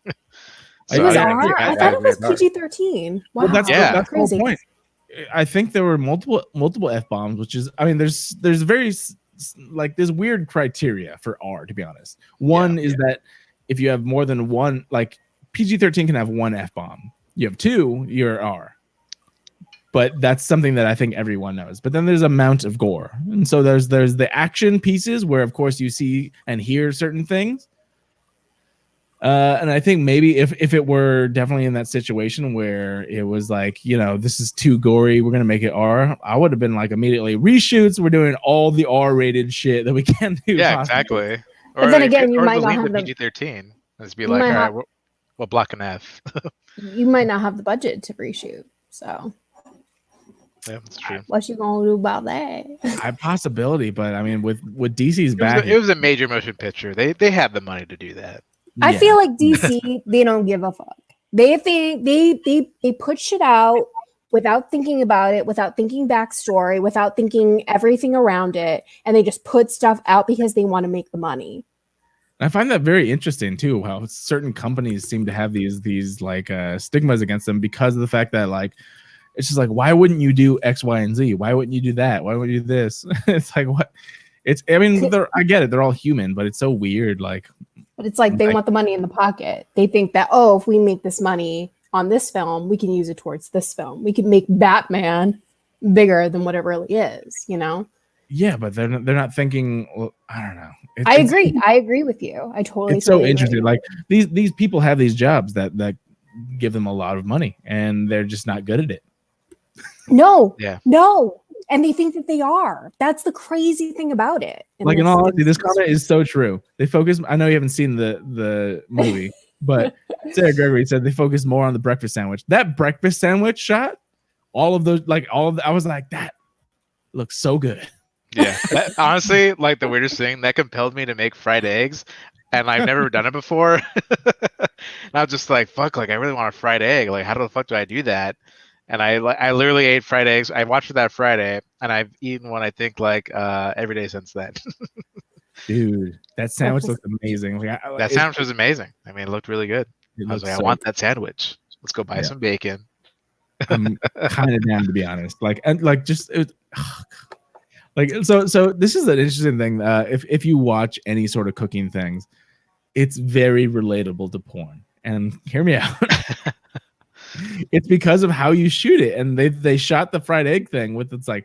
C: It was R? I thought it was PG-13. Wow,
A: well, that's the
C: crazy.
A: whole point. I think there were multiple F-bombs, which is, I mean, there's there's weird criteria for R, to be honest. One is that if you have more than one, like PG-13 can have one F-bomb. You have two, you're R. But that's something that I think everyone knows. But then there's amount of gore. And so there's the action pieces where, of course, you see and hear certain things. And I think maybe if it were definitely in that situation where it was like, you know, this is too gory, we're going to make it R, I would have been like immediately reshoots. We're doing all the R-rated shit that we can do.
B: Yeah,
A: possibly.
B: exactly.
C: But then again, you might not have the
B: PG-13. Let's be like, all right, we'll block an F.
C: You might not have the budget to reshoot. So.
B: Yeah, that's true.
C: What you gonna do about that?
A: A possibility, but I mean, with DC's back,
B: it was a major motion picture. They had the money to do that.
C: I feel like DC, they don't give a fuck. They think they put shit out without thinking about it, without thinking backstory, without thinking everything around it, and they just put stuff out because they want to make the money.
A: I find that very interesting too. How certain companies seem to have these like stigmas against them because of the fact that like. It's just like, why wouldn't you do X, Y, and Z? Why wouldn't you do that? Why wouldn't you do this? It's like, what? I mean, I get it. They're all human, but it's so weird. Like,
C: but it's like they want the money in the pocket. They think that, if we make this money on this film, we can use it towards this film. We can make Batman bigger than what it really is, you know?
A: Yeah, but they're not thinking. Well, I don't know.
C: I agree. I agree with you. I totally.
A: It's so interesting. Like these people have these jobs that give them a lot of money, and they're just not good at it.
C: No, and they think that they are. That's the crazy thing about it.
A: Like in all honesty, this comment is so true. They focus. I know you haven't seen the movie, but Sarah Gregory said they focus more on the breakfast sandwich. That breakfast sandwich shot, all of those, I was like, that looks so good.
B: Yeah, honestly, like the weirdest thing that compelled me to make fried eggs, and I've never done it before. And I was just like, fuck, like I really want a fried egg. Like, how the fuck do I do that? And I literally ate fried eggs. I watched it that Friday, and I've eaten one, I think, like every day since then.
A: Dude, that sandwich looked amazing.
B: That sandwich was amazing. I mean, it looked really good. I was like, I want that sandwich. Let's go buy some bacon.
A: I'm kind of down, to be honest. Like, and like, just like, so this is an interesting thing. If you watch any sort of cooking things, it's very relatable to porn. And hear me out. It's because of how you shoot it, and they shot the fried egg thing with it's like,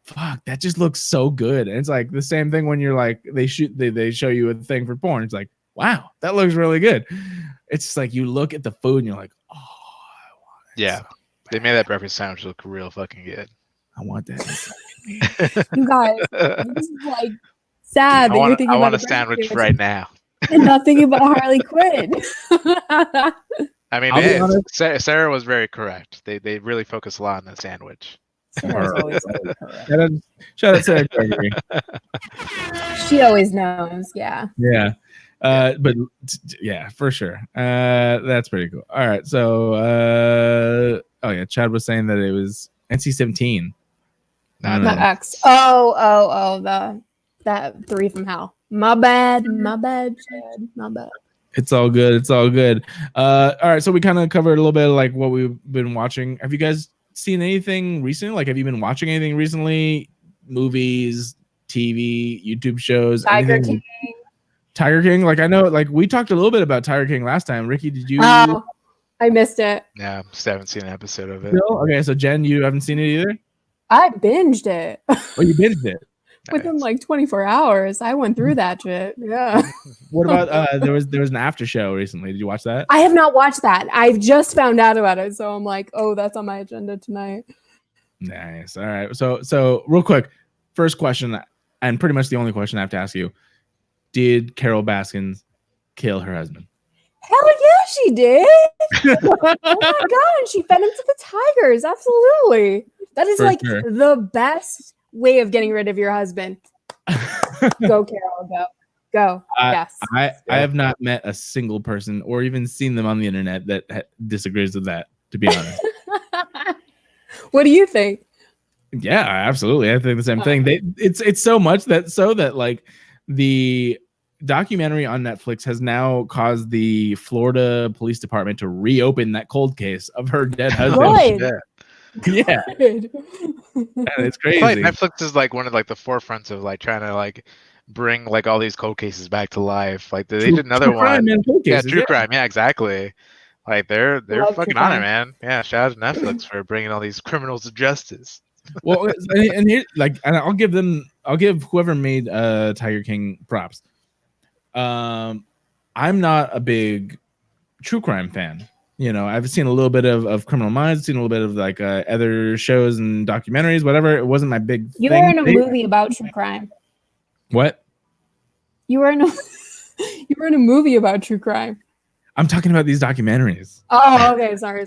A: fuck, that just looks so good. And it's like the same thing when you're like they show you a thing for porn. It's like, wow, that looks really good. It's just like you look at the food and you're like, oh, I want it.
B: Yeah, they made that breakfast sandwich look real fucking good.
A: I want that.
C: You guys, this is like sad.
B: I want a sandwich right now.
C: And not thinking about Harley Quinn.
B: I mean, Sarah was very correct. They really focus a lot on the sandwich.
C: Sarah's always correct.
A: Shout out Sarah Gregory.
C: She always knows. Yeah.
A: Yeah. But yeah, for sure. That's pretty cool. All right. So, Chad was saying that it was NC-17.
B: Not
C: Not
B: that.
C: X. Oh, that 3 from Hell. My bad, Chad. My bad.
A: It's all good. It's all good. All right, so we kind of covered a little bit of like what we've been watching. Have you guys seen anything recently? Like, have you been watching anything recently? Movies, TV, YouTube shows,
C: Tiger
A: anything?
C: King.
A: Tiger King. Like, I know, like we talked a little bit about Tiger King last time. Ricky, did you?
C: Oh, I missed it.
B: Yeah, still haven't seen an episode of it.
A: No? Okay, so Jen, you haven't seen it either.
C: I binged it
A: Oh, you binged it.
C: within like 24 hours. I went through that shit. Yeah.
A: What about there was an after show recently? Did you watch that?
C: I have not watched that. I've just found out about it, so I'm like, oh, that's on my agenda tonight.
A: Nice. All right. So real quick, first question, and pretty much the only question I have to ask you: did Carol Baskins kill her husband?
C: Hell yeah, she did. Oh my god, and she fed him to the tigers. Absolutely. That is
A: For
C: like
A: sure.
C: the best way of getting rid of your husband. Go, Carol. Go. Yes.
A: I have not met a single person or even seen them on the internet that disagrees with that, to be honest.
C: What do you think?
A: Yeah, absolutely. I think the same thing. It's so much that like the documentary on Netflix has now caused the Florida Police Department to reopen that cold case of her dead husband.
C: Good.
A: Yeah,
C: Good.
A: and it's
B: I feel like
A: crazy.
B: Netflix is like one of like the forefronts of like trying to like bring like all these cold cases back to life. Like they did another
A: True crime
B: one.
A: and cold
B: Yeah,
A: cases,
B: true crime. Yeah, exactly. Like they're
C: Love
B: fucking
C: true
B: on it,
C: crime.
B: man. Yeah, shout out to Netflix for bringing all these criminals to justice.
A: Well, and here, like, and I'll give whoever made Tiger King props. I'm not a big true crime fan. You know, I've seen a little bit of Criminal Minds, seen a little bit of like other shows and documentaries, whatever. It wasn't my big
C: You
A: thing.
C: were in a movie about true crime.
A: What?
C: You were in a movie about true crime.
A: I'm talking about these documentaries.
C: Oh, okay. Sorry.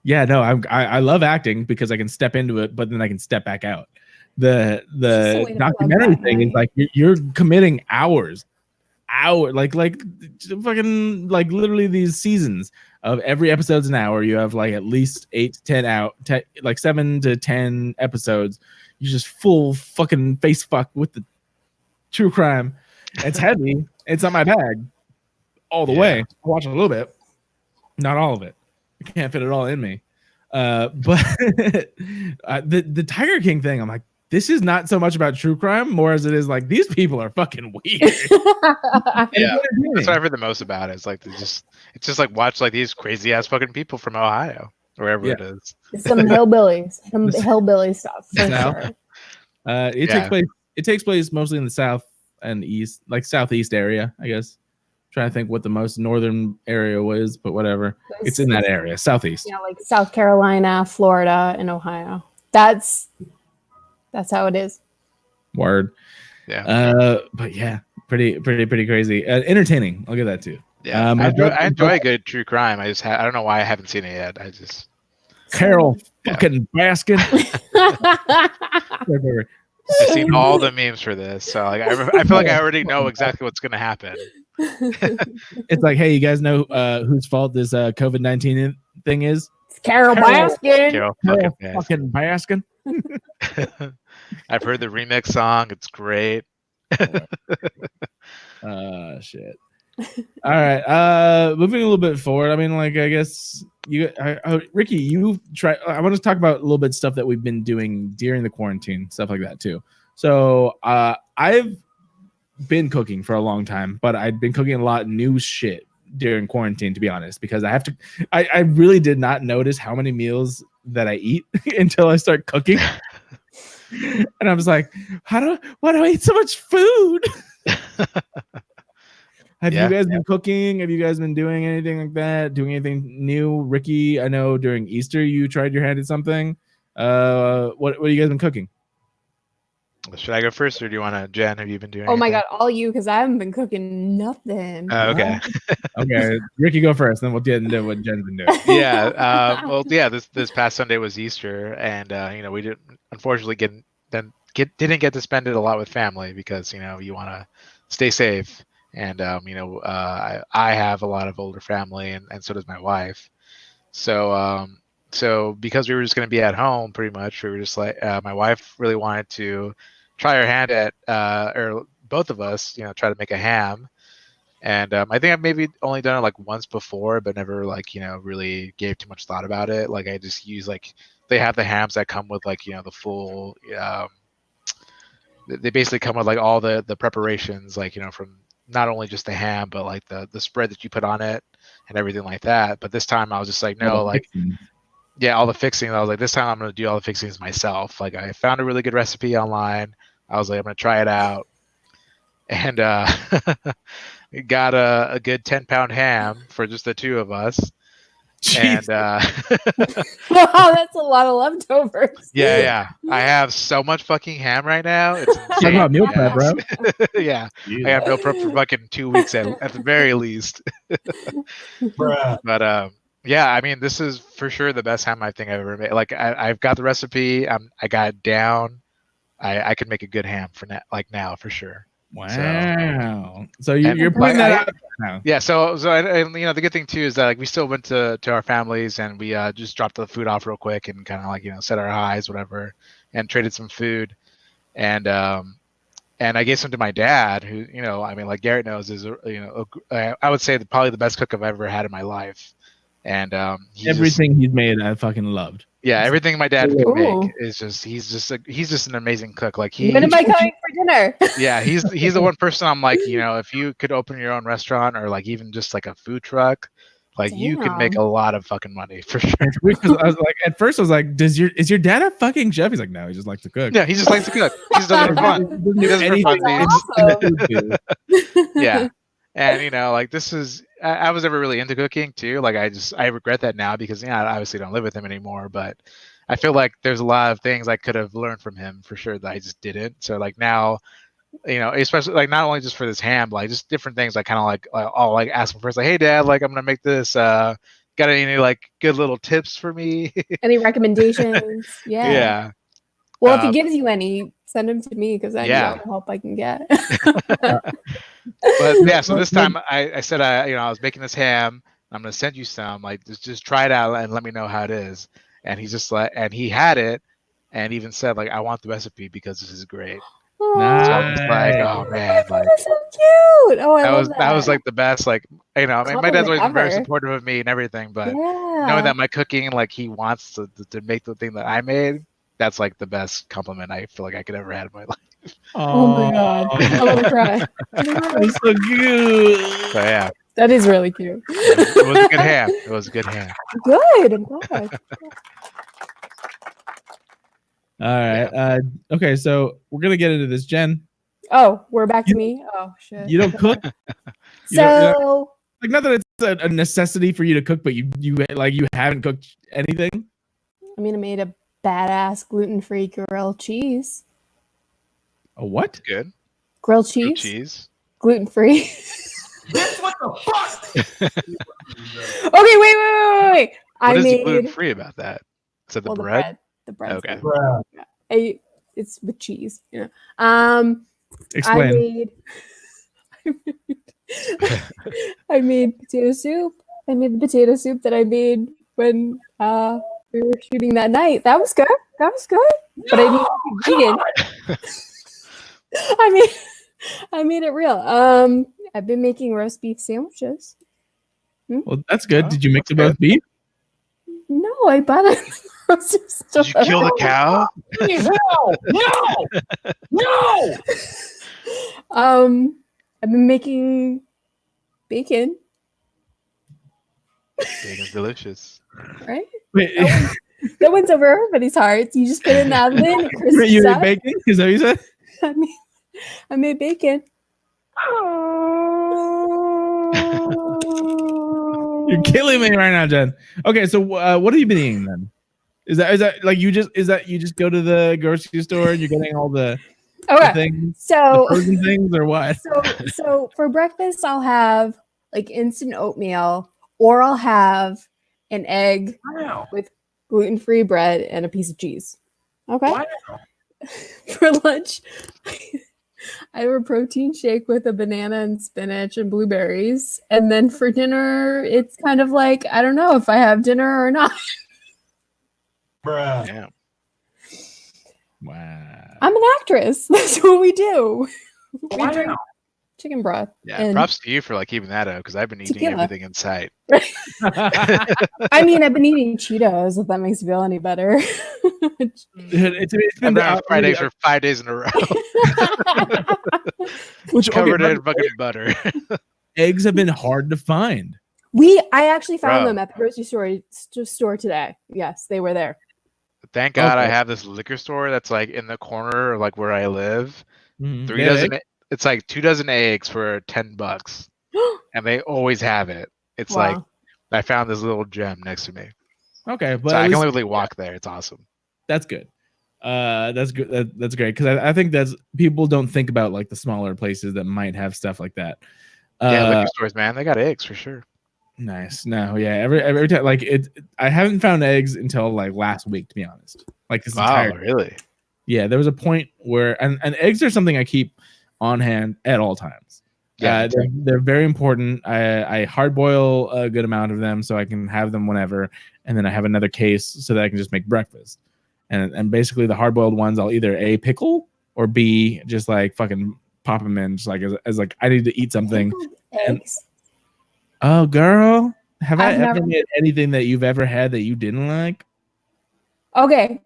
A: Yeah, no, I love acting because I can step into it, but then I can step back out. The
C: Just a way to plug
A: documentary
C: that
A: thing is
C: night.
A: like you're committing hours, like fucking like literally these seasons of every episode's an hour. You have like at least 8 to 10 like 7 to 10 episodes. You just full fucking face fuck with the true crime. It's heavy. It's not my bag all the way. I watch a little bit, not all of it. I can't fit it all in me. But the Tiger King thing, I'm like, this is not so much about true crime, more as it is like these people are fucking weird.
B: Yeah, that's what I've heard the most about. It's like it's just like watch like these crazy ass fucking people from Ohio or wherever it is.
C: Some hillbillies, some hillbilly stuff for
A: Now,
C: sure.
A: It takes place mostly in the south and east, like southeast area, I guess. Trying to think what the most northern area was, but whatever. It's in that area, southeast.
C: Yeah, like South Carolina, Florida, and Ohio. That's how it is.
A: Word.
B: Yeah.
A: But yeah, pretty crazy. Entertaining. I'll give that too.
B: Yeah, I enjoy a good true crime. I don't know why I haven't seen it yet. I just
A: Carol fucking Baskin.
B: I've seen all the memes for this, so like I feel like I already know exactly what's gonna happen.
A: It's like, hey, you guys know whose fault this COVID-19 thing is?
C: It's Carol Baskin.
B: Carol
A: Fucking Baskin.
B: I've heard the remix song. It's great.
A: Shit. All right. Moving a little bit forward. I mean, like, I guess Ricky, you try. I want to talk about a little bit stuff that we've been doing during the quarantine, stuff like that too. So, I've been cooking for a long time, but I'd been cooking a lot of new shit during quarantine, to be honest, because I really did not notice how many meals that I eat until I start cooking. And I was like, why do I eat so much food? Have you guys been cooking? Have you guys been doing anything like that? Doing anything new? Ricky, I know during Easter you tried your hand at something. What have you guys been cooking?
B: Should I go first, or do you want to, Jen? Have you been doing?
C: Oh my
B: anything?
C: god, all you, because I haven't been cooking nothing.
B: Okay.
A: Okay, Ricky, go first, then we'll get into what Jen's been doing.
B: This past Sunday was Easter, and we didn't unfortunately didn't get to spend it a lot with family because you want to stay safe, and I have a lot of older family, and so does my wife. So so because we were just going to be at home, pretty much, we were just like, my wife really wanted to try her hand at, or both of us, try to make a ham. And I think I've maybe only done it like once before, but never like, really gave too much thought about it. Like I just use like, they have the hams that come with like, the full, they basically come with like all the preparations, like, from not only just the ham, but like the spread that you put on it and everything like that. But this time I was just like, no, like, yeah, all the fixing. I was like, this time I'm going to do all the fixings myself. Like I found a really good recipe online. I was like, I'm going to try it out. And got a good 10-pound ham for just the two of us.
A: Jeez.
B: And
C: Wow, that's a lot of leftovers.
B: yeah, I have so much fucking ham right now. It's
A: Talk
B: insane.
A: about meal prep, bro.
B: Yeah, I have meal prep for fucking 2 weeks at the very least. But yeah, I mean, this is for sure the best ham I think I've ever made. Like I've got the recipe. I got it down. I could make a good ham for now for sure.
A: Wow. So you're putting that out now.
B: Yeah. So and the good thing too is that like we still went to our families and we just dropped the food off real quick and kind of like set our highs, whatever, and traded some food, and I gave some to my dad, who I mean, like Garrett knows is I would say probably the best cook I've ever had in my life, and
A: everything he's made I fucking loved.
B: Yeah, everything my dad can
C: Ooh.
B: make is just he's just an amazing cook. Like
C: When am I coming for dinner?
B: Yeah, he's the one person I'm like, if you could open your own restaurant or like even just like a food truck, like you could make a lot of fucking money for sure.
A: Because I was like, at first I was like, is your dad a fucking chef? He's like, no, he just likes to cook.
B: Yeah, he just likes to cook. He just does it for fun. He does it for fun. Yeah. And like this is I was never really into cooking too. Like I regret that now because I obviously don't live with him anymore, but I feel like there's a lot of things I could have learned from him for sure that I just didn't. So like now, especially like not only just for this ham, but like just different things I kind of like I'll like ask him first, like, hey dad, like I'm gonna make this, got any like good little tips for me?
C: Any recommendations? Yeah.
B: Yeah.
C: Well, if he gives you any, send them to me because I need
B: Yeah.
C: all the help I can get.
B: But yeah, so this time I said I was making this ham. I'm gonna send you some. Like just try it out and let me know how it is. And he's just like, and he had it, and even said like, I want the recipe because this is great.
C: Oh,
B: So I was like, oh man, like
C: that's so cute. Oh, I love that.
B: that was like the best. Like I mean, my dad's always been very
C: Ever.
B: supportive of me and everything, but
C: Yeah.
B: knowing that my cooking, like he wants to make the thing that I made, that's like the best compliment I feel like I could ever have in my life.
C: Oh my god. I want to cry.
A: That's so cute.
B: So yeah,
C: That is really cute.
B: it was a good ham. It was a good ham.
C: Good. I'm glad.
A: All right. Okay, so we're gonna get into this, Jen.
C: Oh, we're back to me. Oh shit.
A: You don't cook.
C: So
A: Like, not that it's a necessity for you to cook, but you haven't cooked anything.
C: I mean, I made a badass gluten-free grilled cheese.
A: A what?
B: Good.
C: Grilled
B: Blue
C: cheese.
B: cheese.
C: Gluten-free.
D: Bitch, what the fuck?
C: Okay, wait.
B: What is
C: made
B: gluten free about that? So the bread.
C: The bread.
B: Okay.
C: It's with cheese.
A: Explain.
C: I made potato soup. I made the potato soup that I made when we were shooting that night. That was good. But I made it vegan. I made it real. I've been making roast beef sandwiches.
A: Well, that's good.
B: Oh,
A: Did you mix the
B: that's
A: roast beef?
C: No, I bought it.
B: Did you kill the cow?
D: No!
C: I've been making bacon.
B: Bacon's delicious.
C: Right?
A: Wait,
C: That one's over everybody's hearts. You just put it in the oven. It crisps
A: you
C: up.
A: made bacon? Is that what you said?
C: I made bacon.
A: You're killing me right now, Jen. Okay, so what have you been eating then? Is that like you just go to the grocery store and you're getting all the things,
C: So
A: the frozen things, or what?
C: So for breakfast, I'll have like instant oatmeal, or I'll have an egg with gluten-free bread and a piece of cheese. Okay.
D: Wow.
C: For lunch, I have a protein shake with a banana and spinach and blueberries. And then for dinner, it's kind of like, I don't know if I have dinner or not.
D: Bruh.
B: Yeah.
A: Wow.
C: I'm an actress. That's what we do. We
D: Why
C: drink
D: now?
C: chicken broth.
B: Yeah.
C: and
B: Props to you for like keeping that up because I've been eating
C: tequila.
B: everything in sight.
C: I mean, I've been eating Cheetos, if that makes you feel any better.
A: It's
B: I've
A: been
B: been on fried eggs for 5 days in a row.
A: which
B: Covered
A: okay,
B: in fucking butter.
A: eggs have been hard to find.
C: I actually found
B: Bro.
C: them at the grocery store today. Yes, they were there.
B: Thank God I
A: Okay.
B: have this liquor store that's like in the corner of like where I live.
A: Mhm.
B: 3
A: They have
B: dozen.
A: eggs?
B: It's like 2 dozen eggs for $10, and they always have it. It's like
C: Wow.
B: I found this little gem next to me,
A: Okay, but
B: so
A: at
B: I can
A: least
B: literally walk there. It's awesome.
A: that's good. That's good. That's great because I think that's people don't think about like the smaller places that might have stuff like that.
B: Yeah, liquor stores, man, they got eggs for sure.
A: Nice. No, yeah. Every time, like I haven't found eggs until like last week, to be honest. Like this
B: Wow,
A: entire.
B: really?
A: Yeah, there was a point where and eggs are something I keep on hand at all times.
B: Yeah,
A: they're very important. I hard boil a good amount of them so I can have them whenever, and then I have another case so that I can just make breakfast. And basically the hard boiled ones I'll either A, pickle, or B, just like fucking pop them in just like as like I need to eat something.
C: Eggs.
A: Oh, girl, have I
C: I've
A: ever
C: never-
A: made anything that you've ever had that you didn't like?
C: Okay.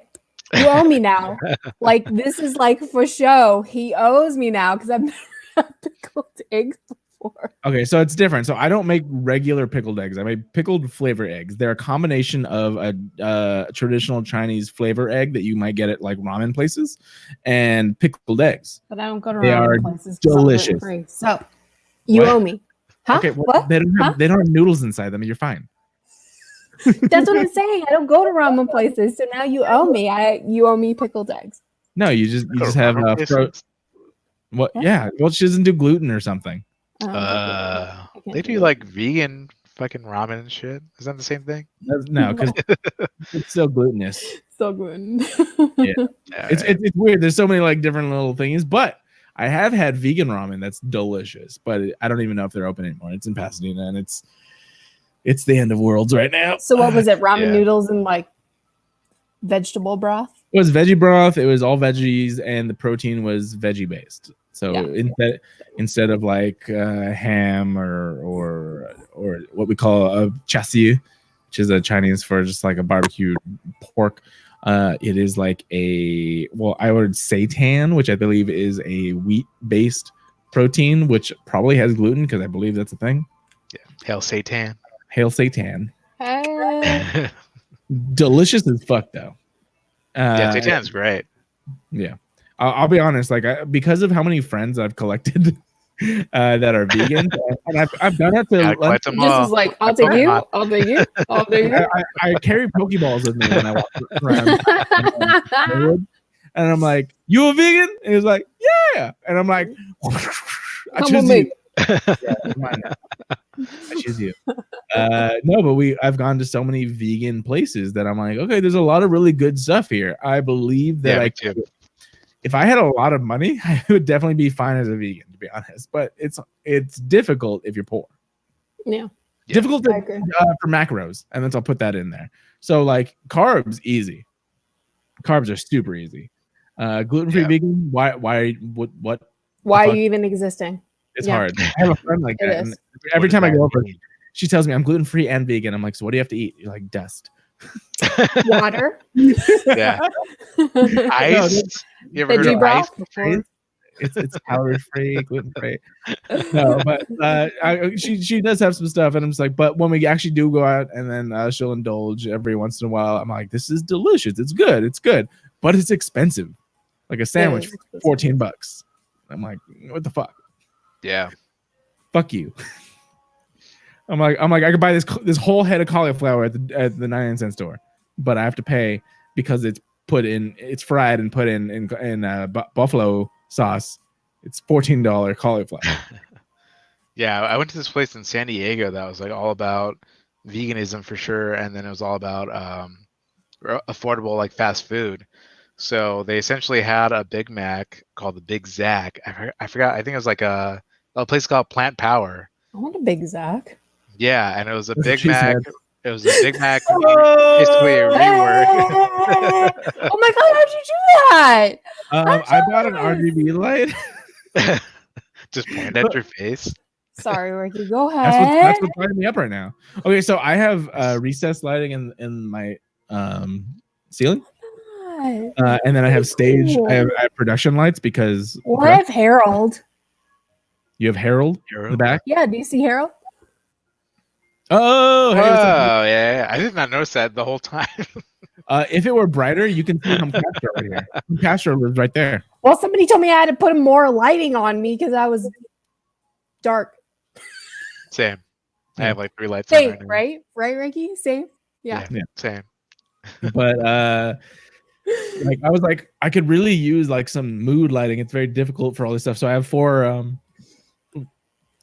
C: You owe me now. Like, this is like for show. He owes me now because I've never had pickled eggs before.
A: Okay, so it's different. So I don't make regular pickled eggs. I make pickled flavor eggs. They're a combination of a traditional Chinese flavor egg that you might get at like ramen places and pickled eggs.
C: But I don't go to
A: They are
C: ramen places. 'Cause I'm
A: delicious.
C: gluten-free. So you
B: What?
C: owe me. Huh?
A: Okay, well,
C: What?
A: they don't have
C: Huh?
A: they don't have noodles inside them. You're fine.
C: That's what I'm saying. I don't go to ramen places. So now you owe me. You owe me pickled eggs.
A: No, you just
B: Go to
A: have
B: ramen places?
A: what?
C: What?
A: Yeah, well, she doesn't do gluten or something.
C: I don't I can't
B: They
C: do
B: do
C: that.
B: like vegan fucking ramen and shit. Is that the same thing?
A: No, because it's still glutinous.
C: So gluten.
A: Yeah.
B: Yeah,
A: It's weird. There's so many like different little things, but I have had vegan ramen that's delicious, but I don't even know if they're open anymore. It's in Pasadena, and it's the end of worlds right now.
C: So what was it? Ramen
B: Yeah.
C: noodles and like vegetable broth?
A: It was veggie broth. It was all veggies, and the protein was veggie based. So
C: Yeah.
A: instead of like ham or what we call a chassis, which is a Chinese for just like a barbecued pork, it is like I ordered seitan, which I believe is a wheat based protein, which probably has gluten because I believe that's a thing.
B: Hail Satan.
A: Hail seitan,
C: Hey.
A: delicious as fuck though.
B: Yeah, Satan's great.
A: Yeah, I'll be honest. Like, because of how many friends I've collected that are vegan, and I've done it to.
B: Gotta collect 'em
C: This
B: all.
C: is like, I'll take you.
B: Pokemon.
C: I'll take you. I'll take you.
A: I carry Pokeballs with me when I walk around, and I'm like, "You a vegan?" And he's like, "Yeah," and I'm like, "I
C: Come
A: choose
C: with
A: you."
C: me.
A: Yeah, come on now. I choose you. No, but I've gone to so many vegan places that I'm like, okay, there's a lot of really good stuff here. I believe that
B: Yeah, me too.
A: if I had a lot of money, I would definitely be fine as a vegan, to be honest. But it's difficult if you're poor.
C: Yeah.
B: Yeah.
A: Difficult
C: I agree.
A: for macros, and then I'll put that in there. So like carbs, easy. Carbs are super easy. Gluten-free
B: Yeah.
A: vegan. Why? What?
C: Why are
A: fuck?
C: you even existing?
A: It's
C: Yeah.
A: hard. I have a friend like
C: It
A: that.
C: is.
A: And every
B: What
A: time I
B: does
A: go
B: that
A: over,
B: mean?
A: she tells me I'm gluten free and vegan. I'm like, so what do you have to eat? You're like, dust.
C: Water.
B: Yeah. Ice. You ever heard
C: Veggie
B: of
C: broth?
B: ice before?
A: It's calorie free, gluten free. No, but she does have some stuff, and I'm just like, but when we actually do go out, and then she'll indulge every once in a while. I'm like, this is delicious. It's good, but it's expensive. Like a sandwich
C: It is.
A: for $14. I'm like, what the fuck?
B: Yeah.
A: Fuck you. I'm like, I could buy this whole head of cauliflower at the 99-cent store, but I have to pay because it's fried and put in buffalo sauce. It's $14 cauliflower.
B: Yeah, I went to this place in San Diego that was like all about veganism for sure, and then it was all about affordable like fast food. So they essentially had a Big Mac called the Big Zac. I forgot. I think it was like a place called Plant Power.
C: I want a Big Zac.
B: Yeah, and it was a
A: That's what
B: Big
A: she
B: Mac
A: said.
B: It was a Big Mac, basically a rework.
C: Oh my god, how'd you do that?
A: I bought an
C: jealous.
A: RGB light.
B: Just point at your face.
C: Sorry, Ricky, go
A: That's
C: ahead.
A: what's lighting me up right now. Okay, so I have recessed lighting in my ceiling, and then I have stage. I have production lights because
C: Well, I have Harold.
A: you have Harold in the back.
C: Yeah, do you see Harold?
A: Oh, hey, what's up?
B: Yeah. I did not notice that the whole time.
A: If it were brighter, you can see Humpcast right here. Humpcast lives right there.
C: Well, somebody told me I had to put more lighting on me because I was dark.
B: Same. I have like 3 lights on
C: Same,
B: right now.
C: right? Right, Ricky? Same? Yeah.
B: Same.
A: But like I was like, I could really use like some mood lighting. It's very difficult for all this stuff. So I have 4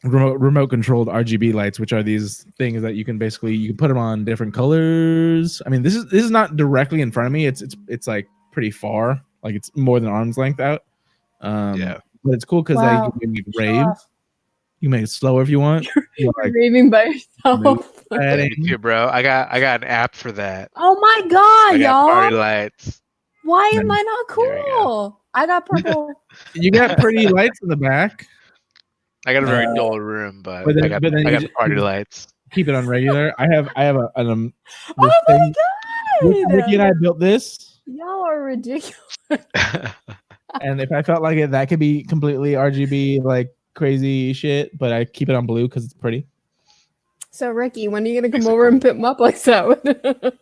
A: remote controlled RGB lights, which are these things that you can put them on different colors. I mean, this is not directly in front of me. It's like pretty far, like it's more than arm's length out. But it's cool because you can make rave. You can make it slower if you want.
C: You're raving by yourself.
B: Me too, bro. I got an app for that.
C: Oh my god,
B: I got party
C: y'all!
B: lights.
C: Why am I not
B: There we
C: cool? I got purple.
A: You got pretty lights in the back.
B: I got a very dull room, but
A: then
B: I got the party lights.
A: Keep it on regular. I have
C: Oh
A: this
C: my
A: thing.
C: god!
A: Ricky and I built this,
C: Y'all are ridiculous.
A: and if I felt like it, that could be completely RGB, like crazy shit. But I keep it on blue because it's pretty.
C: So, Ricky, when are you gonna come over and pick them up like that?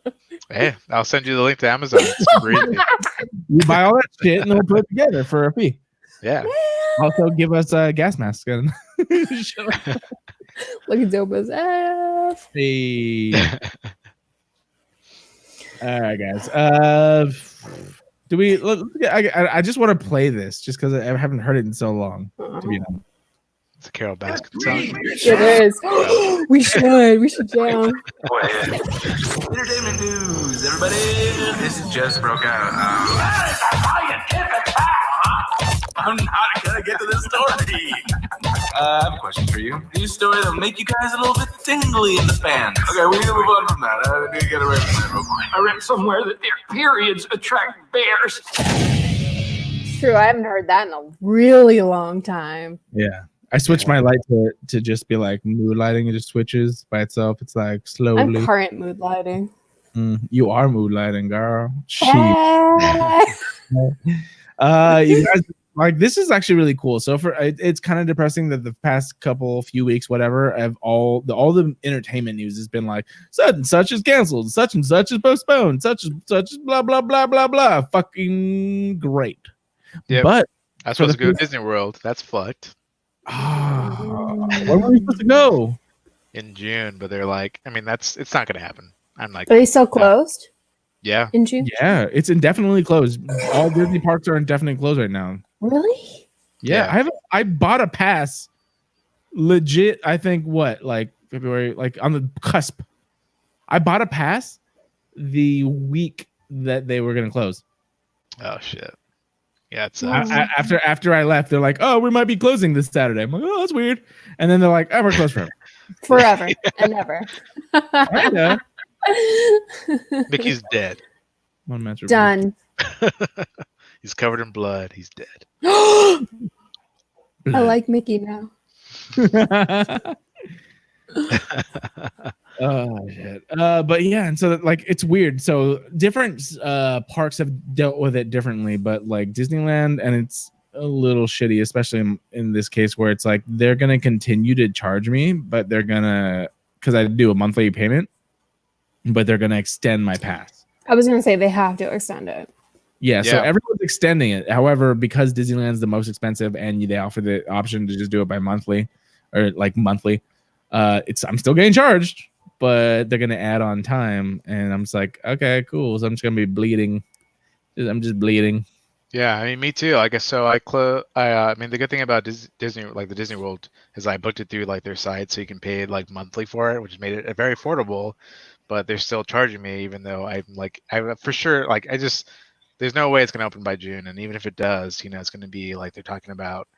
B: Hey, I'll send you the link to Amazon. It's super easy.
A: You buy all that shit and we'll put it together for a fee.
B: Yeah.
A: Also, give us a gas mask and
C: Looking dope as F.
A: Hey. All right, guys. Do we? I just want to play this just because I haven't heard it in so long. To be honest.
B: It's a Carol Baskin song.
C: It is. We should jam.
F: Entertainment news, everybody. This just broke out. I'm not gonna get to this story. I have a question for you. News story that'll make you guys a little bit tingly in the fans. Okay, we need to move on from that. I need to get away from that real quick.
D: I read somewhere that their periods attract bears.
C: It's true. I haven't heard that in a really long time.
A: Yeah. I switched my light to just be like mood lighting. It just switches by itself. It's like slowly.
C: I'm current mood lighting.
A: You are mood lighting, girl.
C: Hey.
A: You guys, like, this is actually really cool. So it's kind of depressing that the past few weeks, whatever, of all the entertainment news has been like such and such is canceled, such and such is postponed, such and such is blah blah blah blah blah. Fucking great.
B: Yeah,
A: but
B: I was supposed to go to Disney World. That's fucked.
A: Where were we supposed to go?
B: In June, but they're like, I mean, it's not gonna happen. I'm like,
C: Are they still closed?
B: Yeah.
C: In June?
A: Yeah, it's indefinitely closed. All Disney parks are indefinitely closed right now.
C: Really?
A: Yeah. I bought a pass legit, I think like February, like on the cusp. I bought a pass the week that they were gonna close.
B: Oh shit. Yeah, it's
A: after I left, they're like, "Oh, we might be closing this Saturday." I'm like, "Oh, that's weird." And then they're like, "Oh, we're closed forever."
C: Forever and never.
A: Kinda.
B: Mickey's dead.
A: One match
C: Done.
B: He's covered in blood. He's dead.
C: I like Mickey now.
A: Oh shit. But yeah, and so like it's weird. So different parks have dealt with it differently, but like Disneyland, and it's a little shitty, especially in this case where it's like they're gonna continue to charge me, but they're gonna, because I do a monthly payment, but they're gonna extend my pass.
C: I was gonna say they have to extend it.
A: Yeah, so everyone's extending it. However, because Disneyland's the most expensive and they offer the option to just do it by monthly or like monthly, I'm still getting charged, but they're gonna add on time, and I'm just like, okay, cool. So I'm just gonna be bleeding. I'm just bleeding.
B: Yeah, I mean, me too. I guess so. I mean, the good thing about Disney, like the Disney World, is I booked it through like their site, so you can pay like monthly for it, which made it very affordable. But they're still charging me, even though I for sure like there's no way it's gonna open by June, and even if it does, it's gonna be like they're talking about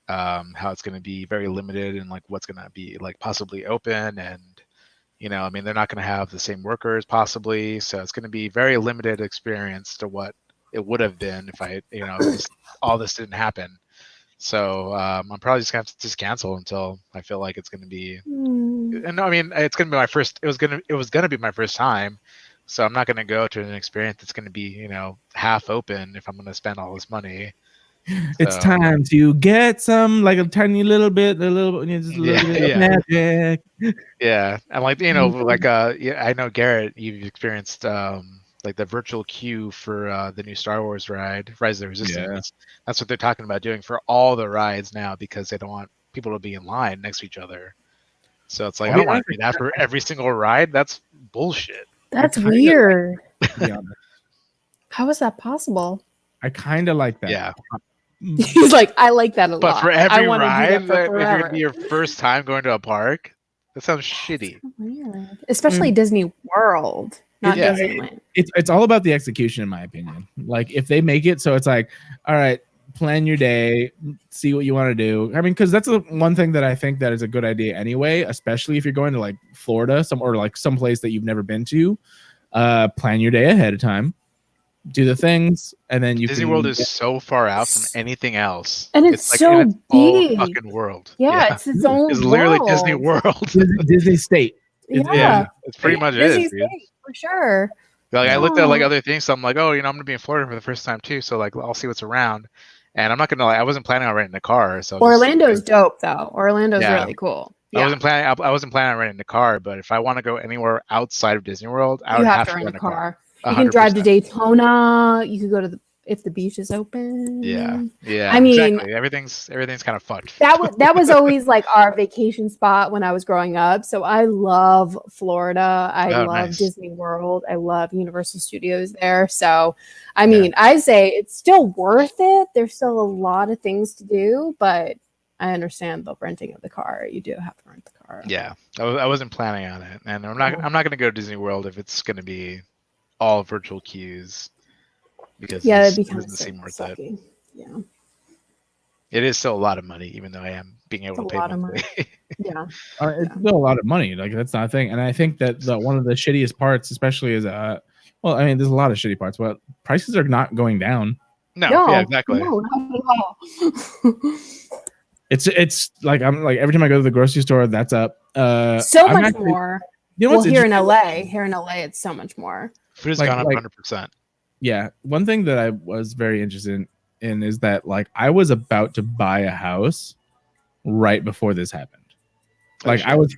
B: how it's gonna be very limited and like what's gonna be like possibly open, and I mean, they're not going to have the same workers possibly, so it's going to be very limited experience to what it would have been if all this didn't happen. So I'm probably just going to have to just cancel until I feel like it's going to be. And I mean, it's going to be my first. It was going to be my first time, so I'm not going to go to an experience that's going to be half open if I'm going to spend all this money.
A: It's time to get some, like a tiny little bit, just a little bit of magic.
B: Yeah, and I know Garrett, you've experienced like the virtual queue for the new Star Wars ride, Rise of the Resistance. Yeah. That's what they're talking about doing for all the rides now because they don't want people to be in line next to each other. So it's like I don't want to do that for every single ride. That's bullshit.
C: That's weird. How is that possible?
A: I kind of like that.
B: Yeah.
C: He's like, I like that a lot.
B: But for every ride, if
C: forever.
B: you're going to be your first time going to a park, that sounds shitty.
C: So weird. Especially Disney World, not Disneyland.
A: It's all about the execution, in my opinion. Like, if they make it so it's like, all right, plan your day, see what you want to do. I mean, because that's the one thing that I think that is a good idea anyway, especially if you're going to like Florida, some place that you've never been to. Plan your day ahead of time. Do the things, and then
B: Disney World is so far out from anything else,
C: and it's so
B: like
C: big.
B: Whole fucking world.
C: Yeah, it's its own.
B: It's literally Disney World.
A: Disney State.
B: It's pretty much
C: Disney
B: it,
C: State, for sure.
B: Like I looked at like other things, so I'm like, oh, I'm gonna be in Florida for the first time too, so like I'll see what's around. And I'm not gonna I wasn't planning on renting a car. So
C: Orlando's dope though. Orlando's really cool.
B: Yeah. I wasn't planning on renting a car, but if I want to go anywhere outside of Disney World, I would
C: have to rent a car. You can drive to Daytona. You could go to if the beach is open.
B: Yeah.
C: I mean,
B: exactly. Everything's kind of fucked.
C: That was always like our vacation spot when I was growing up. So I love Florida. I love Disney World. I love Universal Studios there. So I mean, I say it's still worth it. There's still a lot of things to do, but I understand the renting of the car. You do have to rent the car.
B: Yeah, I wasn't planning on it, and I'm not going to go to Disney World if it's going to be all virtual queues because
C: it doesn't
B: seem worth
C: sucky.
B: it.
C: Yeah,
B: it is still a lot of money, even though I am being able to pay monthly.
C: Yeah,
A: it's still a lot of money. Like that's not a thing, and I think that one of the shittiest parts, especially, is well, I mean, there's a lot of shitty parts, but prices are not going down.
B: No, yeah, exactly.
C: No, not at all.
A: It's like I'm like every time I go to the grocery store, that's up.
C: So much more.
A: You know what's
C: here in LA, it's so much more.
B: Food has gone up 100%.
A: Yeah, one thing that I was very interested in is that like I was about to buy a house right before this happened. Like I was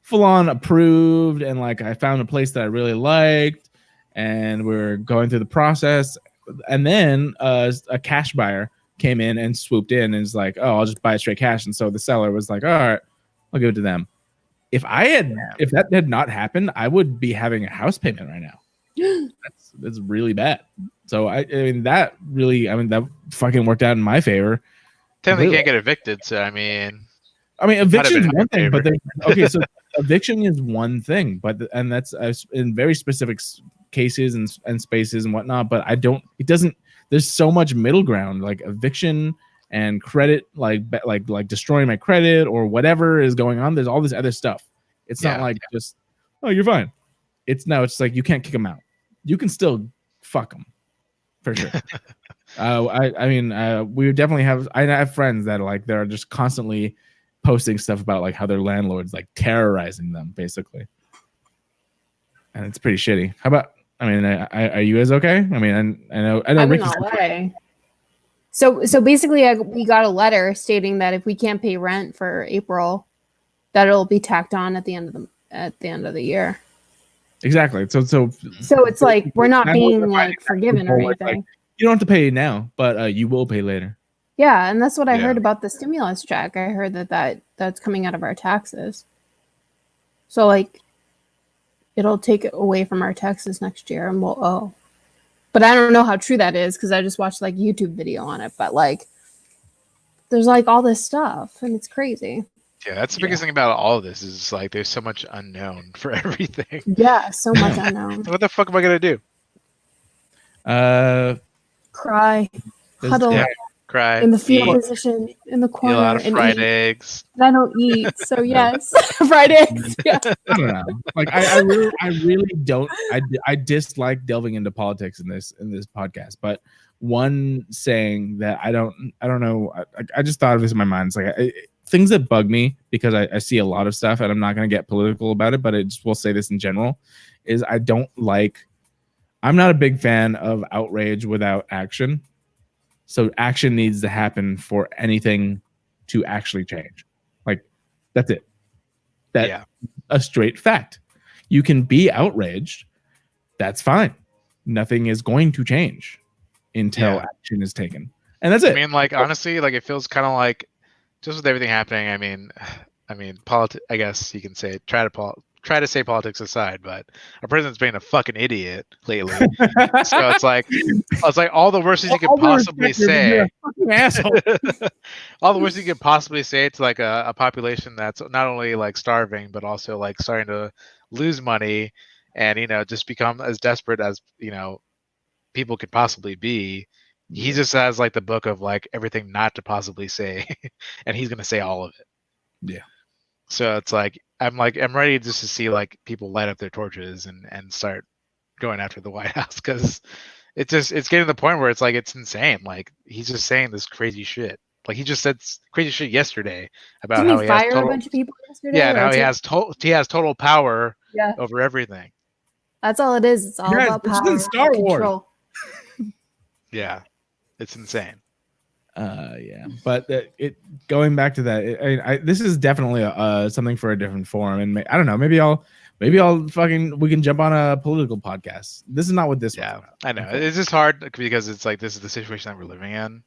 A: full on approved, and like I found a place that I really liked, and we're going through the process, and then a cash buyer came in and swooped in and is like, oh, I'll just buy it straight cash. And so the seller was like, all right, I'll give it to them. If that had not happened, I would be having a house payment right now. That's really bad. So I mean that fucking worked out in my favor.
B: Technically can't get evicted, so I mean
A: eviction is one thing, but so eviction is one thing, and that's in very specific cases and spaces and whatnot. But there's so much middle ground, like eviction and credit, like destroying my credit or whatever is going on. There's all this other stuff. It's not like just, oh, you're fine. It's like you can't kick them out. You can still fuck them for sure. We definitely have. I have friends that they're just constantly posting stuff about like how their landlord's like terrorizing them, basically, and it's pretty shitty. How about? Are you guys okay? I know.
C: I'm in LA. So basically, we got a letter stating that if we can't pay rent for April, that it'll be tacked on at the end of the year.
A: Exactly. So
C: it's like we're not being like forgiven or anything.
A: Like, you don't have to pay now, but you will pay later.
C: Yeah, and that's what I heard about the stimulus check. I heard that's coming out of our taxes. So like, it'll take it away from our taxes next year, and we'll owe. But I don't know how true that is because I just watched like YouTube video on it. But like, there's like all this stuff, and it's crazy.
B: Yeah, that's the biggest thing about all of this is like there's so much unknown for everything.
C: Yeah, so much unknown.
B: What the fuck am I gonna do?
C: Cry, huddle.
B: Yeah, Cry.
C: in the fetal
B: eat,
C: position in the
B: eat a
C: corner
B: lot of
C: and
B: fried
C: eat.
B: eggs.
C: And I don't eat, so yes, fried eggs. Yeah.
A: I don't know. Like I really don't. I dislike delving into politics in this podcast. But one saying that I don't know. I just thought of this in my mind. It's like things that bug me because I see a lot of stuff, and I'm not going to get political about it. But I just will say this in general: is I don't like. I'm not a big fan of outrage without action. So action needs to happen for anything to actually change. Like that's it. That's a straight fact. You can be outraged. That's fine. Nothing is going to change until action is taken. And that's it.
B: I mean, like, honestly, like, it feels kind of like, just with everything happening, I mean, I guess you can say, try to say politics aside, but our president's being a fucking idiot lately. So it's like all the worst things you could possibly say.
A: Asshole.
B: All the worst you could possibly say to like a population that's not only like starving, but also like starting to lose money and, just become as desperate as, people could possibly be. He just has like the book of like everything not to possibly say, and he's going to say all of it.
A: Yeah.
B: So it's like I'm ready just to see like people light up their torches and start going after the White House, because it's getting to the point where it's like it's insane. Like he's just saying this crazy shit. Like he just said crazy shit yesterday about how he has
C: a bunch of people yesterday.
B: Yeah, and how he has total power over everything.
C: That's all it is. It's all about power,
A: Star Wars.
C: control.
B: Yeah, it's insane.
A: Yeah, but going back to that, this is definitely something for a different forum, and I don't know. Maybe I'll we can jump on a political podcast. This is not what this.
B: Yeah, I know. It's just hard because it's like this is the situation that we're living in,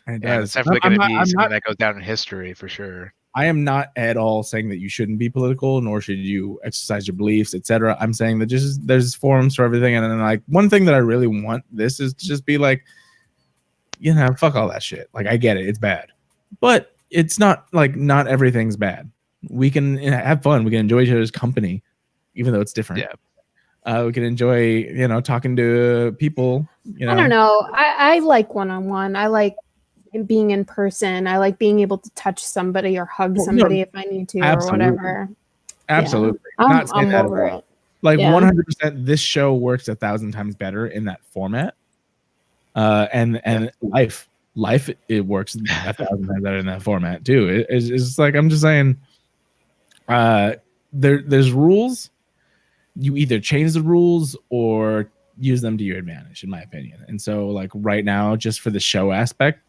A: and
B: it's definitely going to be something that goes down in history for sure.
A: I am not at all saying that you shouldn't be political, nor should you exercise your beliefs, etc. I'm saying that there's forums for everything, and then like one thing that I really want this is to just be like, fuck all that shit. Like I get it, it's bad, but it's not like not everything's bad. We can have fun. We can enjoy each other's company, even though it's different. Yeah. We can enjoy, talking to people.
C: I don't know. I like one-on-one. I like being in person. I like being able to touch somebody or hug somebody if I need to or whatever.
A: Absolutely.
C: Yeah. I'm over it.
A: Like 100%, this show works 1,000 times better in that format. And life it works 1,000 times better in that format too. It's like I'm just saying, there's rules. You either change the rules or use them to your advantage, in my opinion. And so, like right now, just for the show aspect,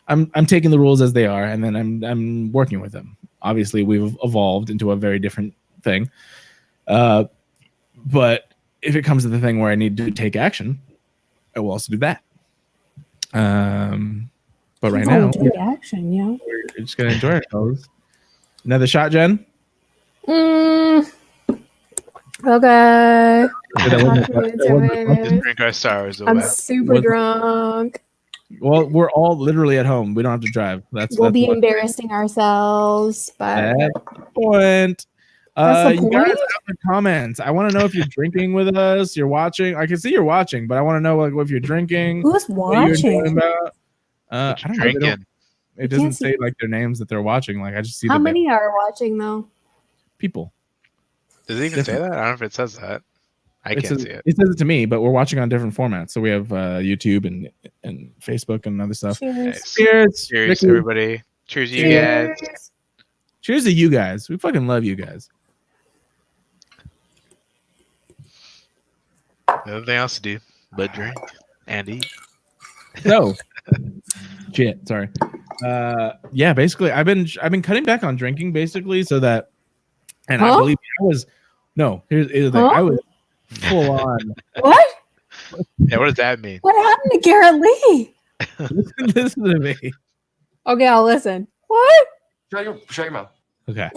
A: I'm taking the rules as they are, and then I'm working with them. Obviously, we've evolved into a very different thing. But if it comes to the thing where I need to take action, I will also do that. But right now,
C: take action,
A: we're just gonna enjoy ourselves. Another shot, Jen.
C: Okay.
B: Drink our stars away.
C: I'm super drunk.
A: Well, we're all literally at home. We don't have to drive.
C: We'll be embarrassing ourselves. But
A: that's the point.
C: That's the
A: you guys
C: point?
A: have the comments. I want to know if you're drinking with us. You're watching. I can see you're watching, but I want to know like if you're drinking.
C: Who's watching?
A: About. I don't know. It doesn't say like their names that they're watching. Like I just see.
C: How many are watching though?
A: People.
B: Does it even say that? I don't know if it says that. I can't see it.
A: It says it to me, but we're watching on different formats. So we have YouTube and Facebook and other stuff.
C: Cheers.
B: Cheers, everybody. Cheers to you guys.
A: Cheers to you guys. We fucking love you guys.
B: Nothing else to do but drink and eat.
A: No. Shit. Sorry. Yeah. Basically, I've been cutting back on drinking, basically, so that. And I believe I was. No. Here's the thing. I was full on.
C: What?
B: Yeah. What does that mean?
C: What happened to Garrett Lee?
A: Listen to me.
C: Okay, I'll listen. What?
D: Shut your mouth.
A: Okay.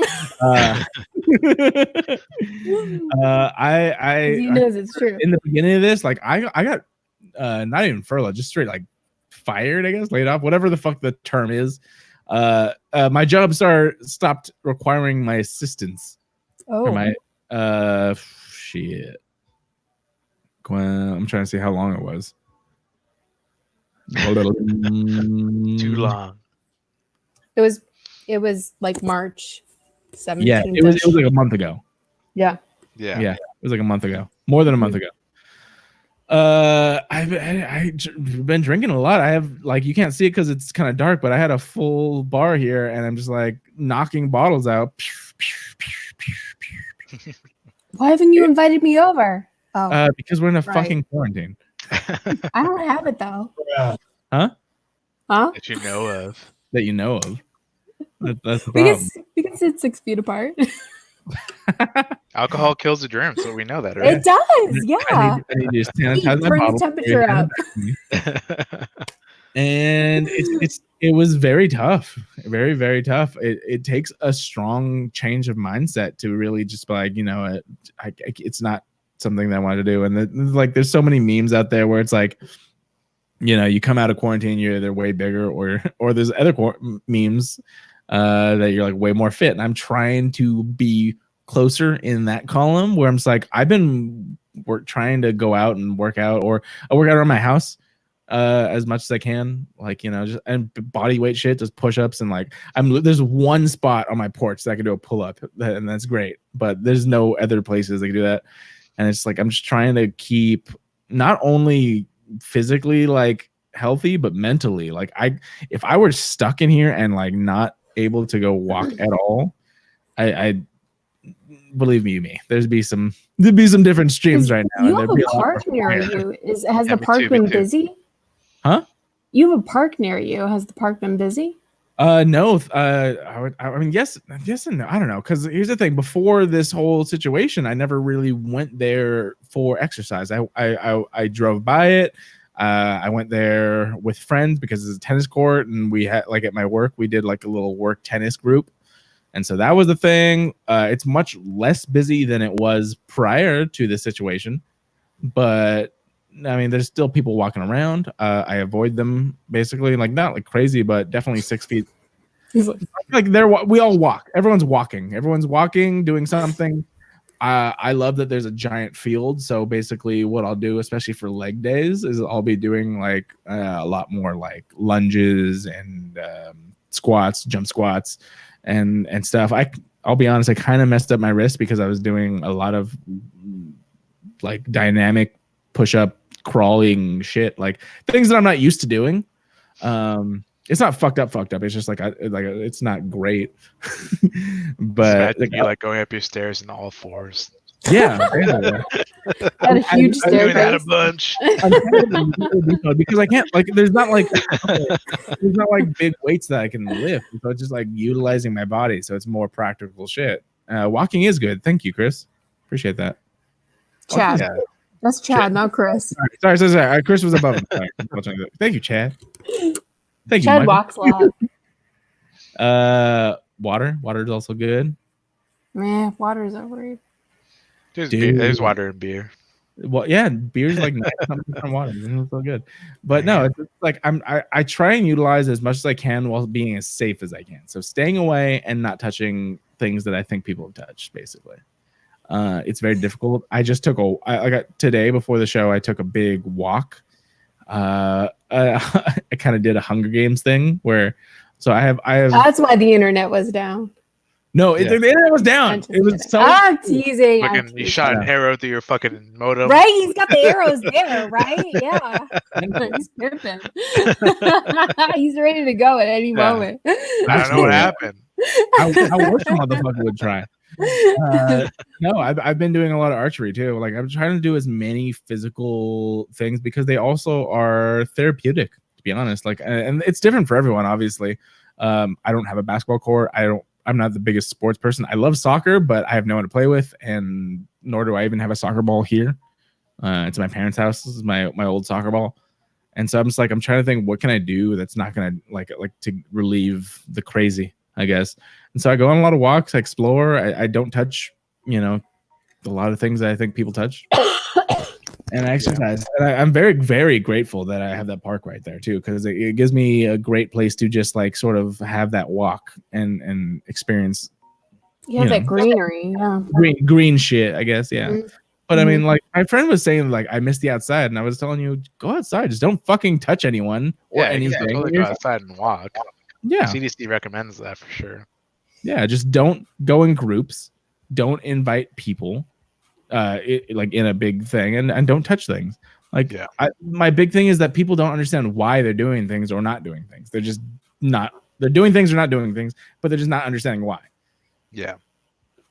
C: He knows it's true.
A: In the beginning of this, like I got not even furloughed, just straight like fired, I guess, laid off, whatever the fuck the term is. My job stopped requiring my assistance.
C: Oh.
A: My shit. I'm trying to see how long it was.
B: Too long.
C: It was like March 17th.
A: Yeah, it was like a month ago.
C: Yeah.
B: Yeah.
A: It was like a month ago, more than a month ago. I've been drinking a lot. I have, like, you can't see it because it's kind of dark, but I had a full bar here, and I'm just like knocking bottles out.
C: Why haven't you invited me over? Oh,
A: Because we're in a
C: right.
A: fucking quarantine.
C: I don't have it though.
A: Huh?
B: That you know of.
A: That you know of. That's the problem.
C: We can sit 6 feet apart.
B: Alcohol kills the germs, so we know that, right?
C: It does, yeah.
A: I need to just sanitize my
C: Turn the
A: bottle.
C: temperature up.
A: And it was very tough, very, very tough. It takes a strong change of mindset to really just be like, it's not something that I wanted to do. And like, there's so many memes out there where it's like, you come out of quarantine, you're either way bigger or there's other memes that you're like way more fit. And I'm trying to be closer in that column where I'm just like, I've been trying to go out and work out, or I work out around my house as much as I can, like, just and body weight shit, just push-ups, and like there's one spot on my porch that I can do a pull-up, and that's great, but there's no other places I can do that. And it's like I'm just trying to keep not only physically like healthy, but mentally. Like if I were stuck in here and like not able to go walk at all, I believe me, there'd be some different streams right now.
C: You have a park near you. Has the park been busy?
A: Huh?
C: You have a park near you. Has the park been busy?
A: No. I mean, yes and no. I don't know, because here's the thing. Before this whole situation, I never really went there for exercise. I drove by it. I went there with friends because it's a tennis court, and we had, like, at my work, we did like a little work tennis group. And so that was the thing. It's much less busy than it was prior to this situation, but I mean, there's still people walking around. I avoid them basically, like not like crazy, but definitely 6 feet. Like we all walk. Everyone's walking, doing something. I love that there's a giant field. So basically what I'll do, especially for leg days, is I'll be doing like a lot more like lunges and squats, jump squats and stuff. I'll be honest, I kind of messed up my wrist because I was doing a lot of like dynamic push-up crawling shit, like things that I'm not used to doing. It's not fucked up. It's just like it's not great. But
B: like, you like going up your stairs in all fours.
A: Yeah,
C: Got a huge
B: I'm doing that a
C: staircase.
B: bunch.
A: because I can't, like, there's not like big weights that I can lift, so it's just like utilizing my body, so it's more practical shit. Walking is good. Thank you, Chris. Appreciate that.
C: Chad.
B: Yeah.
C: That's Chad, not Chris.
A: Sorry. Chris was above me. Thank you, Chad. Thank you,
C: Chad
A: Michael.
C: walks a lot.
A: Water is also good.
C: Man, water is overrated.
B: There's water and beer.
A: Well, yeah, beer's like something from water. It's so good. But no, it's like I try and utilize as much as I can while being as safe as I can. So staying away and not touching things that I think people have touched, basically. It's very difficult. I just took I got today before the show. I took a big walk. I kind of did a Hunger Games thing where, so I have.
C: That's why the internet was down.
A: No, the internet was down. It was so.
C: I'm teasing.
B: You shot an arrow through your fucking modem.
C: Right, he's got the arrows there, right? Yeah, he's pimping. He's ready to go at any moment.
B: I don't know what happened.
A: I wish a motherfucker would try. No, I've been doing a lot of archery too. Like, I'm trying to do as many physical things because they also are therapeutic, to be honest. Like, and it's different for everyone, obviously. I don't have a basketball court. I'm not the biggest sports person. I love soccer, but I have no one to play with, and nor do I even have a soccer ball here. It's my parents' house. This is my old soccer ball. And so I'm just like, I'm trying to think, what can I do that's not gonna like to relieve the crazy, I guess. And so I go on a lot of walks, I explore. I don't touch, a lot of things that I think people touch. And I exercise. And I'm very, very grateful that I have that park right there too, because it gives me a great place to just like sort of have that walk and experience.
C: You have that greenery, yeah.
A: Green shit, I guess, yeah. But I mean, like my friend was saying, like I miss the outside, and I was telling you, go outside, just don't fucking touch anyone or
B: Yeah, you
A: anything.
B: can totally go outside and walk.
A: Yeah,
B: CDC recommends that for sure.
A: yeah, just don't go in groups, don't invite people, like in a big thing, and don't touch things. Like,
B: Yeah.
A: My big thing is that people don't understand why they're doing things or not doing things. They're just not. They're doing things or not doing things, but they're just not understanding why.
B: Yeah.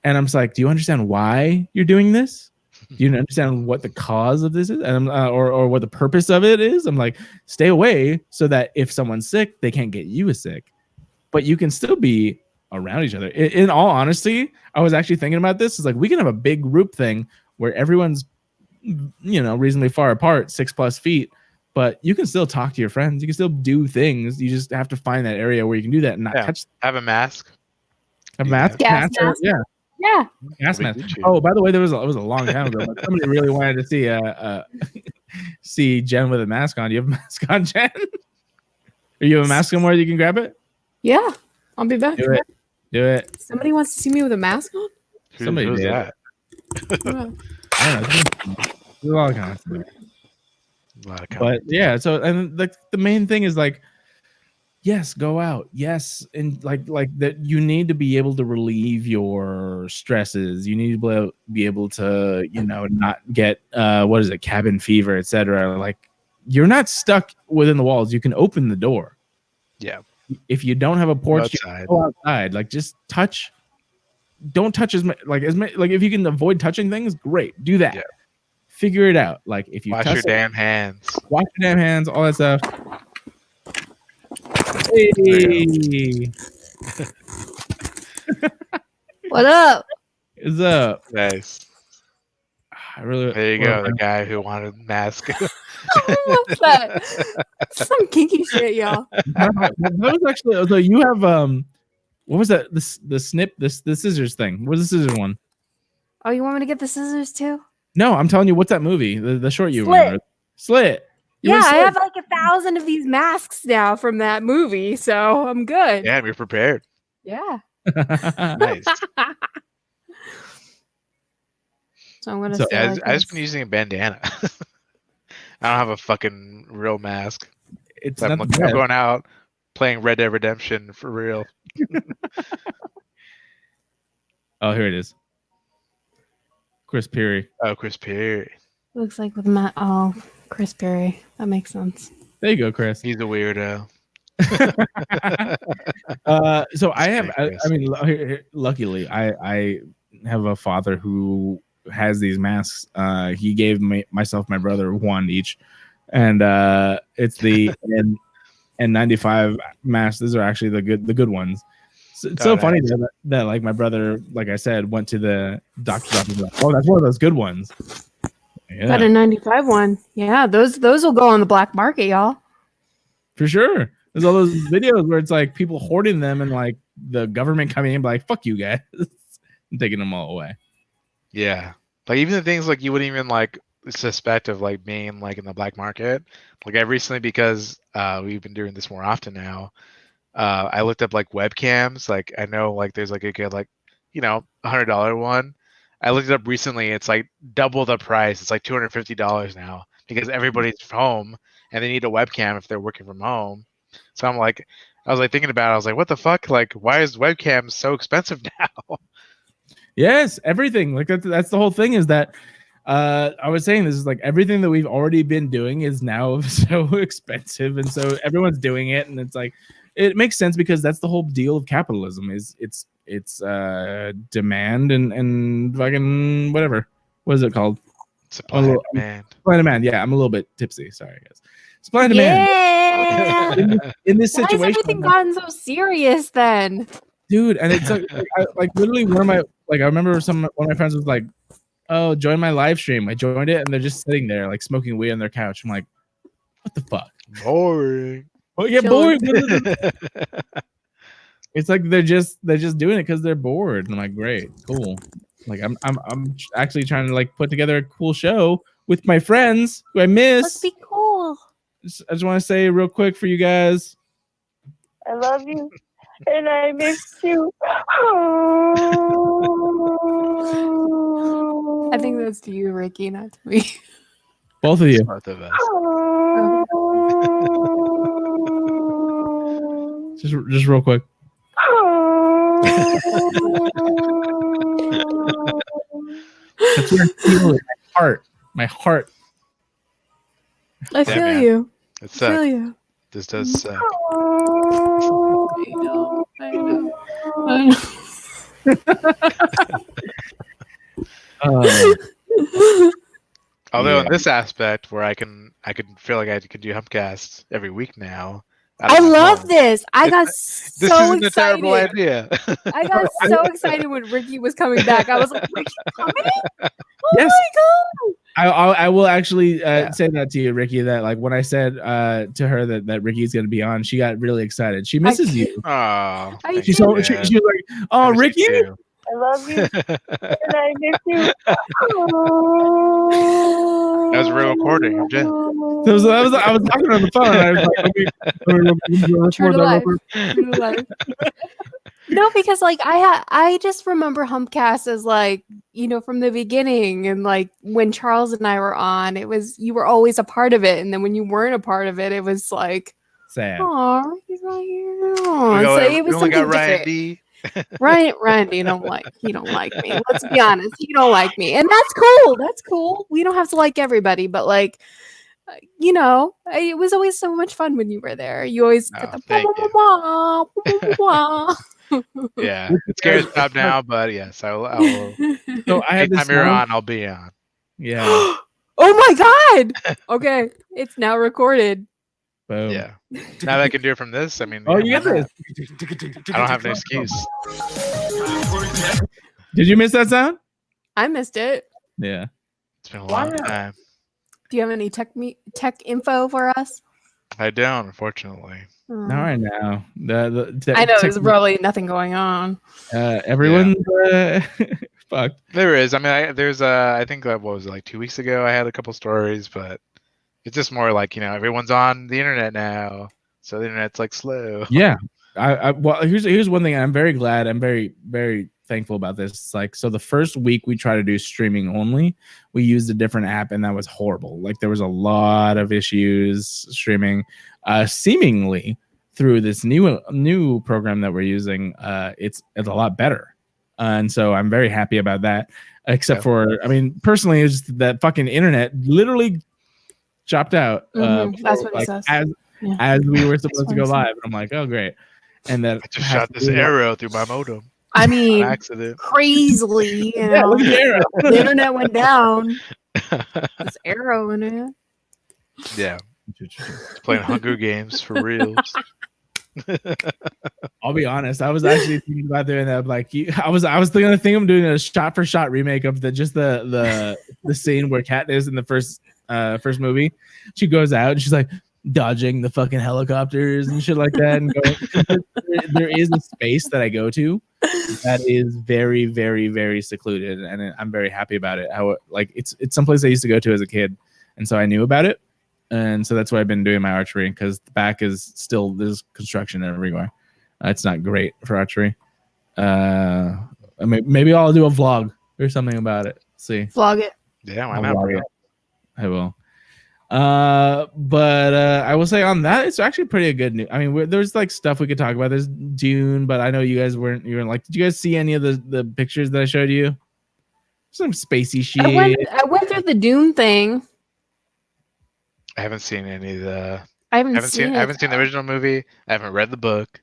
A: And I'm just like, do you understand why you're doing this? Do you understand what the cause of this is, and or what the purpose of it is? I'm like, stay away so that if someone's sick, they can't get you sick, but you can still be around each other. In all honesty, I was actually thinking about this. It's like we can have a big group thing where everyone's, reasonably far apart, 6+ feet, but you can still talk to your friends. You can still do things. You just have to find that area where you can do that and not touch.
B: Have a mask.
A: A mask.
C: Gas mask.
A: Yeah.
C: Yeah.
A: Gas mask. Oh, by the way, it was a long time ago, but somebody really wanted to see see Jen with a mask on. Do you have a mask on, Jen? Are you have a mask somewhere you can grab it?
G: Yeah, I'll be back.
A: Do it.
G: Somebody wants to see me with a mask on?
A: Somebody
B: who's
A: did.
B: that?
G: Yeah.
A: I don't know. There's a lot of comments. But yeah, so and the main thing is like, yes, go out. Yes, and like that you need to be able to relieve your stresses. You need to be able to, not get cabin fever, etc. Like you're not stuck within the walls. You can open the door.
B: Yeah.
A: If you don't have a porch, you can go outside. Like just touch. Don't touch as much. Like if you can avoid touching things, great. Do that.
B: Yeah.
A: Figure it out. Like if you
B: wash
A: touch
B: your damn hands.
A: Wash your damn hands. All that stuff. Hey.
C: What up?
A: What's up?
B: Nice.
A: There
B: you go. The guy who wanted a mask.
G: What's that? Some kinky shit, y'all.
A: That was actually. So you have what was that? The snip. The scissors thing. What was the scissors one?
C: Oh, you want me to get the scissors too?
A: No, I'm telling you. What's that movie? The short you
C: Slit.
A: remember? Slit.
C: Yeah, I have like 1,000 of these masks now from that movie, so I'm good.
B: Yeah, we're prepared.
C: Yeah.
B: Nice.
C: So I'm gonna.
B: I just been using a bandana. I don't have a fucking real mask. I'm going out playing Red Dead Redemption for real.
A: Oh, here it is. Chris Perry.
B: Oh, Chris Perry.
C: Looks like with Chris Perry. That makes sense.
A: There you go, Chris.
B: He's a weirdo.
A: So I have. I mean, luckily, I have a father who has these masks. He gave myself, my brother, one each, and it's the N95 masks. These are actually the good ones. So, it's so funny that like my brother, like I said, went to the doctor's office. Like, oh, that's one of those good ones. Yeah.
C: Got a 95 one. Yeah, those will go on the black market, y'all.
A: For sure. There's all those videos where it's like people hoarding them and like the government coming in like, fuck you guys. and taking them all away.
B: Yeah. Like even the things like you wouldn't even like suspect of like being like in the black market. Like I recently, because we've been doing this more often now, I looked up like webcams. Like I know like there's like a good like, $100 one. I looked it up recently. It's like double the price. It's like $250 now because everybody's home and they need a webcam if they're working from home. So I was like thinking about it. I was like, what the fuck? Like, why is webcam so expensive now?
A: Yes, everything. Like that's the whole thing is that I was saying this is like everything that we've already been doing is now so expensive. And so everyone's doing it. And it's like, it makes sense because that's the whole deal of capitalism is it's demand and fucking whatever. What is it called?
B: Supply and demand.
A: Supply and demand. Yeah, I'm a little bit tipsy. Sorry, guys. Supply and demand.
C: Yeah.
A: in this
C: Why
A: situation,
C: has everything gotten so serious then?
A: Dude, and it's like literally one of I remember one of my friends was like, "Oh, join my live stream." I joined it, and they're just sitting there like smoking weed on their couch. I'm like, "What the fuck?"
B: Boring.
A: Oh yeah, boring. It's like they're just doing it because they're bored. And I'm like, great, cool. Like I'm actually trying to like put together a cool show with my friends who I miss.
C: Let's be cool.
A: I just want to say real quick for you guys.
H: I love you, and I miss you.
C: I I think that's to you, Ricky, not to me.
A: Both of you.
B: Both of us.
A: Just real quick. That's where I feel it. My heart.
C: I feel
B: man.
C: you.
B: It
C: I feel
B: sucks.
C: you.
B: This does suck.
C: I know.
B: Although
A: Yeah.
B: in this aspect, where I can feel like I could do Humpcast every week now.
C: I love
B: this.
C: this. I got
B: This
C: so
B: isn't a terrible
C: excited.
B: idea.
C: I got so excited when Ricky was coming back. I was like, Ricky coming? Oh
A: Yes.
C: my god!
A: I will actually
B: Yeah.
A: say that to you, Ricky. That like when I said to her that Ricky's going to be on, she got really excited. She misses you.
B: Oh,
C: I
A: She told she was like, "Oh, Ricky."
H: I love you. And I miss you.
B: That was a real recording of Jen.
A: I was talking on the phone. And I was like,
C: True to life. True to life. No, because like I just remember Humpcast as like, you know, from the beginning, and like when Charles and I were on, it was you were always a part of it, and then when you weren't a part of it, it was like,
A: sad.
C: oh, he's not here.
B: We
C: So it was
B: only got
C: something
B: Ryan
C: different.
B: D.
C: Ryan, he don't like me. Let's be honest, he don't like me, and that's cool. That's cool. We don't have to like everybody, but like, you know, it was always so much fun when you were there. You always
B: Oh,
C: get the
B: thank you.
C: wah, wah, wah, wah.
B: Yeah, it's Garrett's job now, but yes, I will.
A: So I had this
B: Anytime you're
A: song-
B: on, I'll be on.
A: Yeah.
C: Oh my god! Okay, it's now recorded.
A: Boom.
B: Yeah. Now that I can do it from this, I mean.
A: Oh,
B: yeah,
A: you get
B: why
A: this.
B: not? I don't have an excuse.
A: Did you miss that sound?
C: I missed it.
A: Yeah.
B: It's been a long time.
C: Do you have any tech info for us?
B: I don't, unfortunately.
A: Not right now.
C: I know there's probably nothing going on.
A: Everyone's fucked.
B: There is. I mean, there's. I think what was it, like 2 weeks ago? I had a couple stories, but it's just more like, you know, everyone's on the internet now, so the internet's like slow.
A: Yeah. Well, here's one thing. I'm very glad. I'm very, very thankful about this. It's like, so the first week we tried to do streaming only, we used a different app, and that was horrible. Like there was a lot of issues streaming. Seemingly through this new program that we're using, it's a lot better. And so I'm very happy about that. Except for, I mean, personally, it's just that fucking internet literally chopped out.
C: That's what it says.
A: As we were supposed to go live. I'm like, oh great. And that
B: I just shot this arrow through my modem.
C: I mean,
B: on accident.
C: crazily, you know,
A: Yeah, look at the arrow.
C: the internet went down. This arrow in it.
B: Yeah. Just playing Hunger Games for reals.
A: I'll be honest. I was actually thinking about doing that. Like, I was thinking of doing a shot for shot remake of the scene where Katniss in the first movie, she goes out and she's like dodging the fucking helicopters and shit like that. And there is a space that I go to that is very, very, very secluded, and I'm very happy about it. How like it's someplace I used to go to as a kid, and so I knew about it. And so that's why I've been doing my archery, because the back is still, there's construction everywhere. It's not great for archery. Maybe I'll do a vlog or something about it. See.
C: Vlog it.
B: Yeah, why
A: I'll
B: not?
A: vlog
B: Bro?
A: it. I will. But I will say on that, it's actually pretty good news. I mean, there's like stuff we could talk about. There's Dune, but I know you guys weren't like, did you guys see any of the pictures that I showed you? Some spacey shit.
C: I went through the Dune thing.
B: I haven't seen any of the.
C: I haven't seen
B: I haven't seen the original movie. I haven't read the book.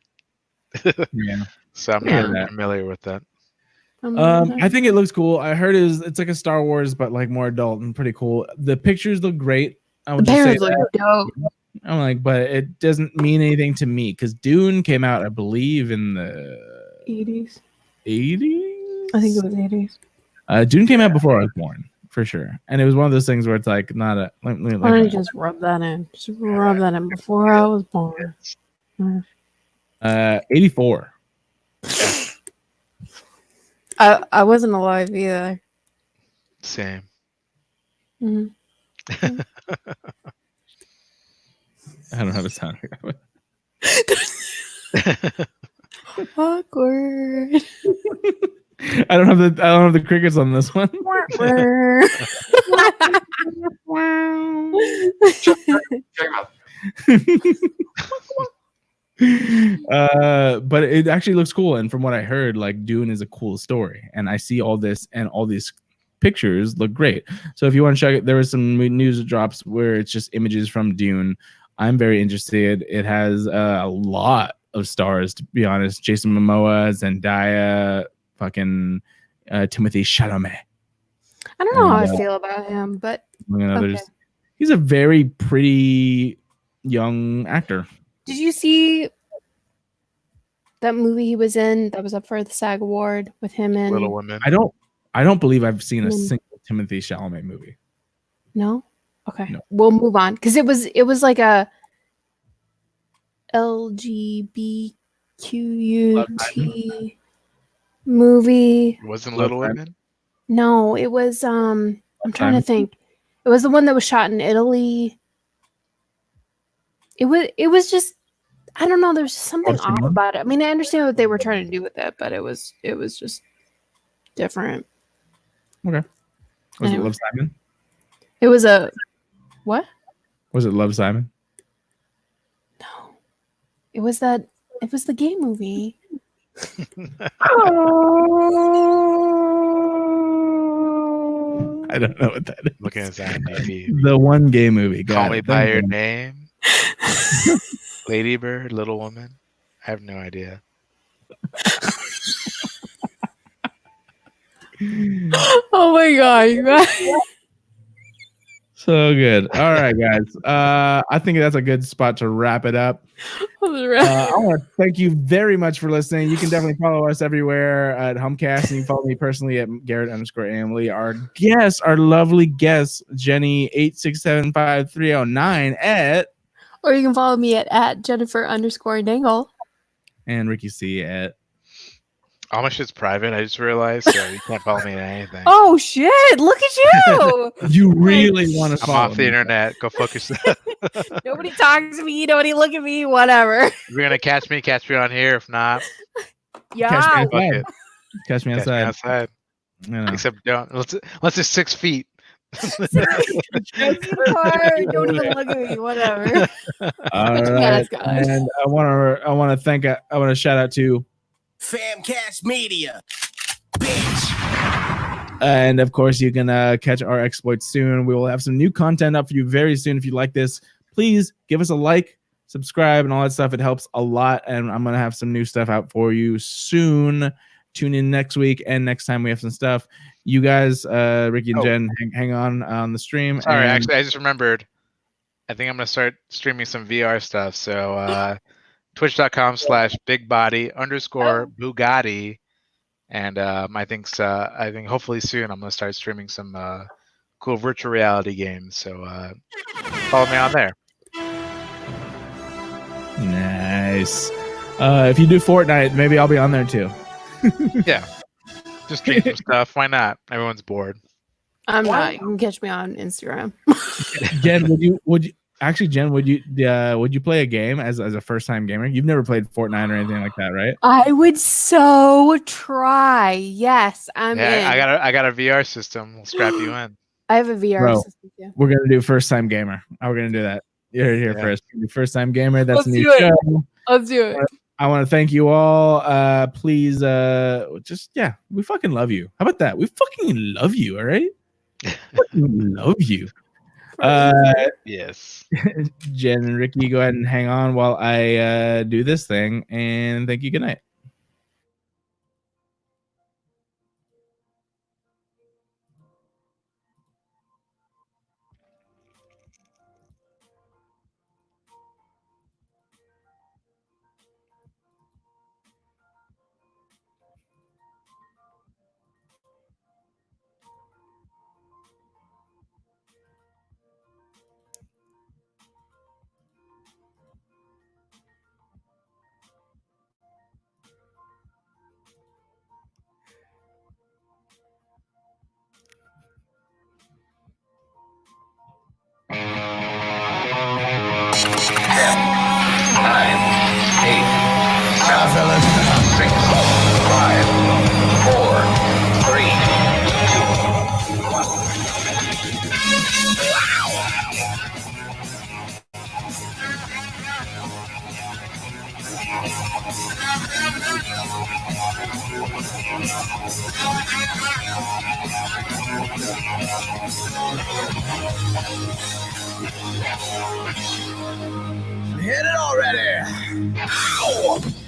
A: Yeah.
B: So I'm not familiar with that.
A: I think it looks cool. I heard it's like a Star Wars, but like more adult and pretty cool. The pictures look great. I would
C: the
A: just say
C: parents look
A: that.
C: dope.
A: I'm like, but it doesn't mean anything to me because Dune came out, I believe, in the
C: 80s.
A: 80s.
C: I think it was 80s.
A: Dune came out before I was born, for sure, and it was one of those things where it's like not a.
C: Why don't you just rub that in? Just rub that in before I was born.
A: 84.
C: I wasn't alive either.
B: Same.
C: Mhm.
A: I don't have a sound.
C: Awkward.
A: I don't have the crickets on this one.
D: Check him out.
A: But it actually looks cool, and from what I heard, like Dune is a cool story, and I see all this, and all these pictures look great. So if you want to check it, there was some news drops where it's just images from Dune. I'm very interested. It has a lot of stars, to be honest. Jason Momoa, Zendaya, fucking Timothée Chalamet.
C: I don't know how I feel about him, but
A: Among others. He's a very pretty young actor.
C: did you see that movie he was in that was up for the SAG Award with him and
B: Little Women.
A: I don't believe I've seen a single Timothée Chalamet movie.
C: No? Okay.
A: No.
C: We'll move on. Because it was like a LGBTQT movie.
B: It wasn't Little
A: Love
B: Women?
C: No, it was I'm trying to think. It was the one that was shot in Italy. It was just I don't know, there's just something off about it. I mean, I understand what they were trying to do with it, but it was just different.
A: Okay. Was
C: Anyway.
A: it Love Simon?
C: It was a what?
A: Was it Love Simon?
C: No. It was the gay movie.
A: I don't know what that is.
B: Looking at IMDb.
A: The one gay movie.
B: Call
A: Got
B: Me
A: it.
B: by
A: Thank
B: Your
A: you.
B: Name. Lady Bird, Little Woman. I have no idea.
C: Oh my god, you guys.
A: So good. All right, guys. I think that's a good spot to wrap it up. I want to thank you very much for listening. You can definitely follow us everywhere at Humpcast, and you can follow me personally at Garrett_Lee. Our guest, our lovely guest, Jenny 8675309 at,
C: Or you can follow me at Jennifer_Nangle.
A: and Ricky C at.
B: All my shit's private. I just realized, so you can't follow me at anything.
C: Oh shit! Look at you.
A: You really want to
B: I'm
A: follow
B: off the
A: me.
B: internet. Go fuck yourself.
C: Nobody talks to me. Nobody look at me. Whatever.
B: If you're gonna catch me on here. If not,
C: Yeah.
A: Catch me
B: fuck
A: outside.
B: it.
A: Catch me
B: Catch me
A: outside.
B: outside.
A: You know.
B: Except don't. Let's just 6 feet.
C: Don't even look at me. Whatever.
A: All
C: Yes,
A: right.
C: guys.
A: And I want to shout out to
I: FamCast Media. Bitch.
A: And of course, you can catch our exploits soon. We will have some new content up for you very soon. If you like this, please give us a like, subscribe, and all that stuff. It helps a lot. And I'm going to have some new stuff out for you soon. Tune in next week. And next time we have some stuff. You guys, Ricky and Jen, hang on the stream.
B: Sorry,
A: and
B: actually, I just remembered. I think I'm going to start streaming some VR stuff. So twitch.com/bigbody_Bugatti. And I think hopefully soon I'm going to start streaming some cool virtual reality games. So follow me on there.
A: Nice. If you do Fortnite, maybe I'll be on there too.
B: Yeah. Just stream some stuff. Why not? Everyone's bored.
C: I'm not. You can catch me on Instagram.
A: Jen, would you play a game as a first time gamer? You've never played Fortnite or anything like that, right?
C: I would so try. Yes, I'm in.
B: I got a VR system. We'll strap you in.
C: I have a VR
A: Bro,
C: system too.
A: We're gonna do first time gamer. We're gonna do that. You're here first. First time gamer. That's
C: Let's
A: a new
C: do it.
A: show.
C: Let's do it.
A: I want to thank you all. Please, we fucking love you. How about that? We fucking love you. All right. Fucking love you.
B: Yes.
A: Jen and Ricky, go ahead and hang on while I do this thing. And thank you. Good night.
F: Nine, 8, 7, 6, 5, 4,
I: Hit it already! Ow!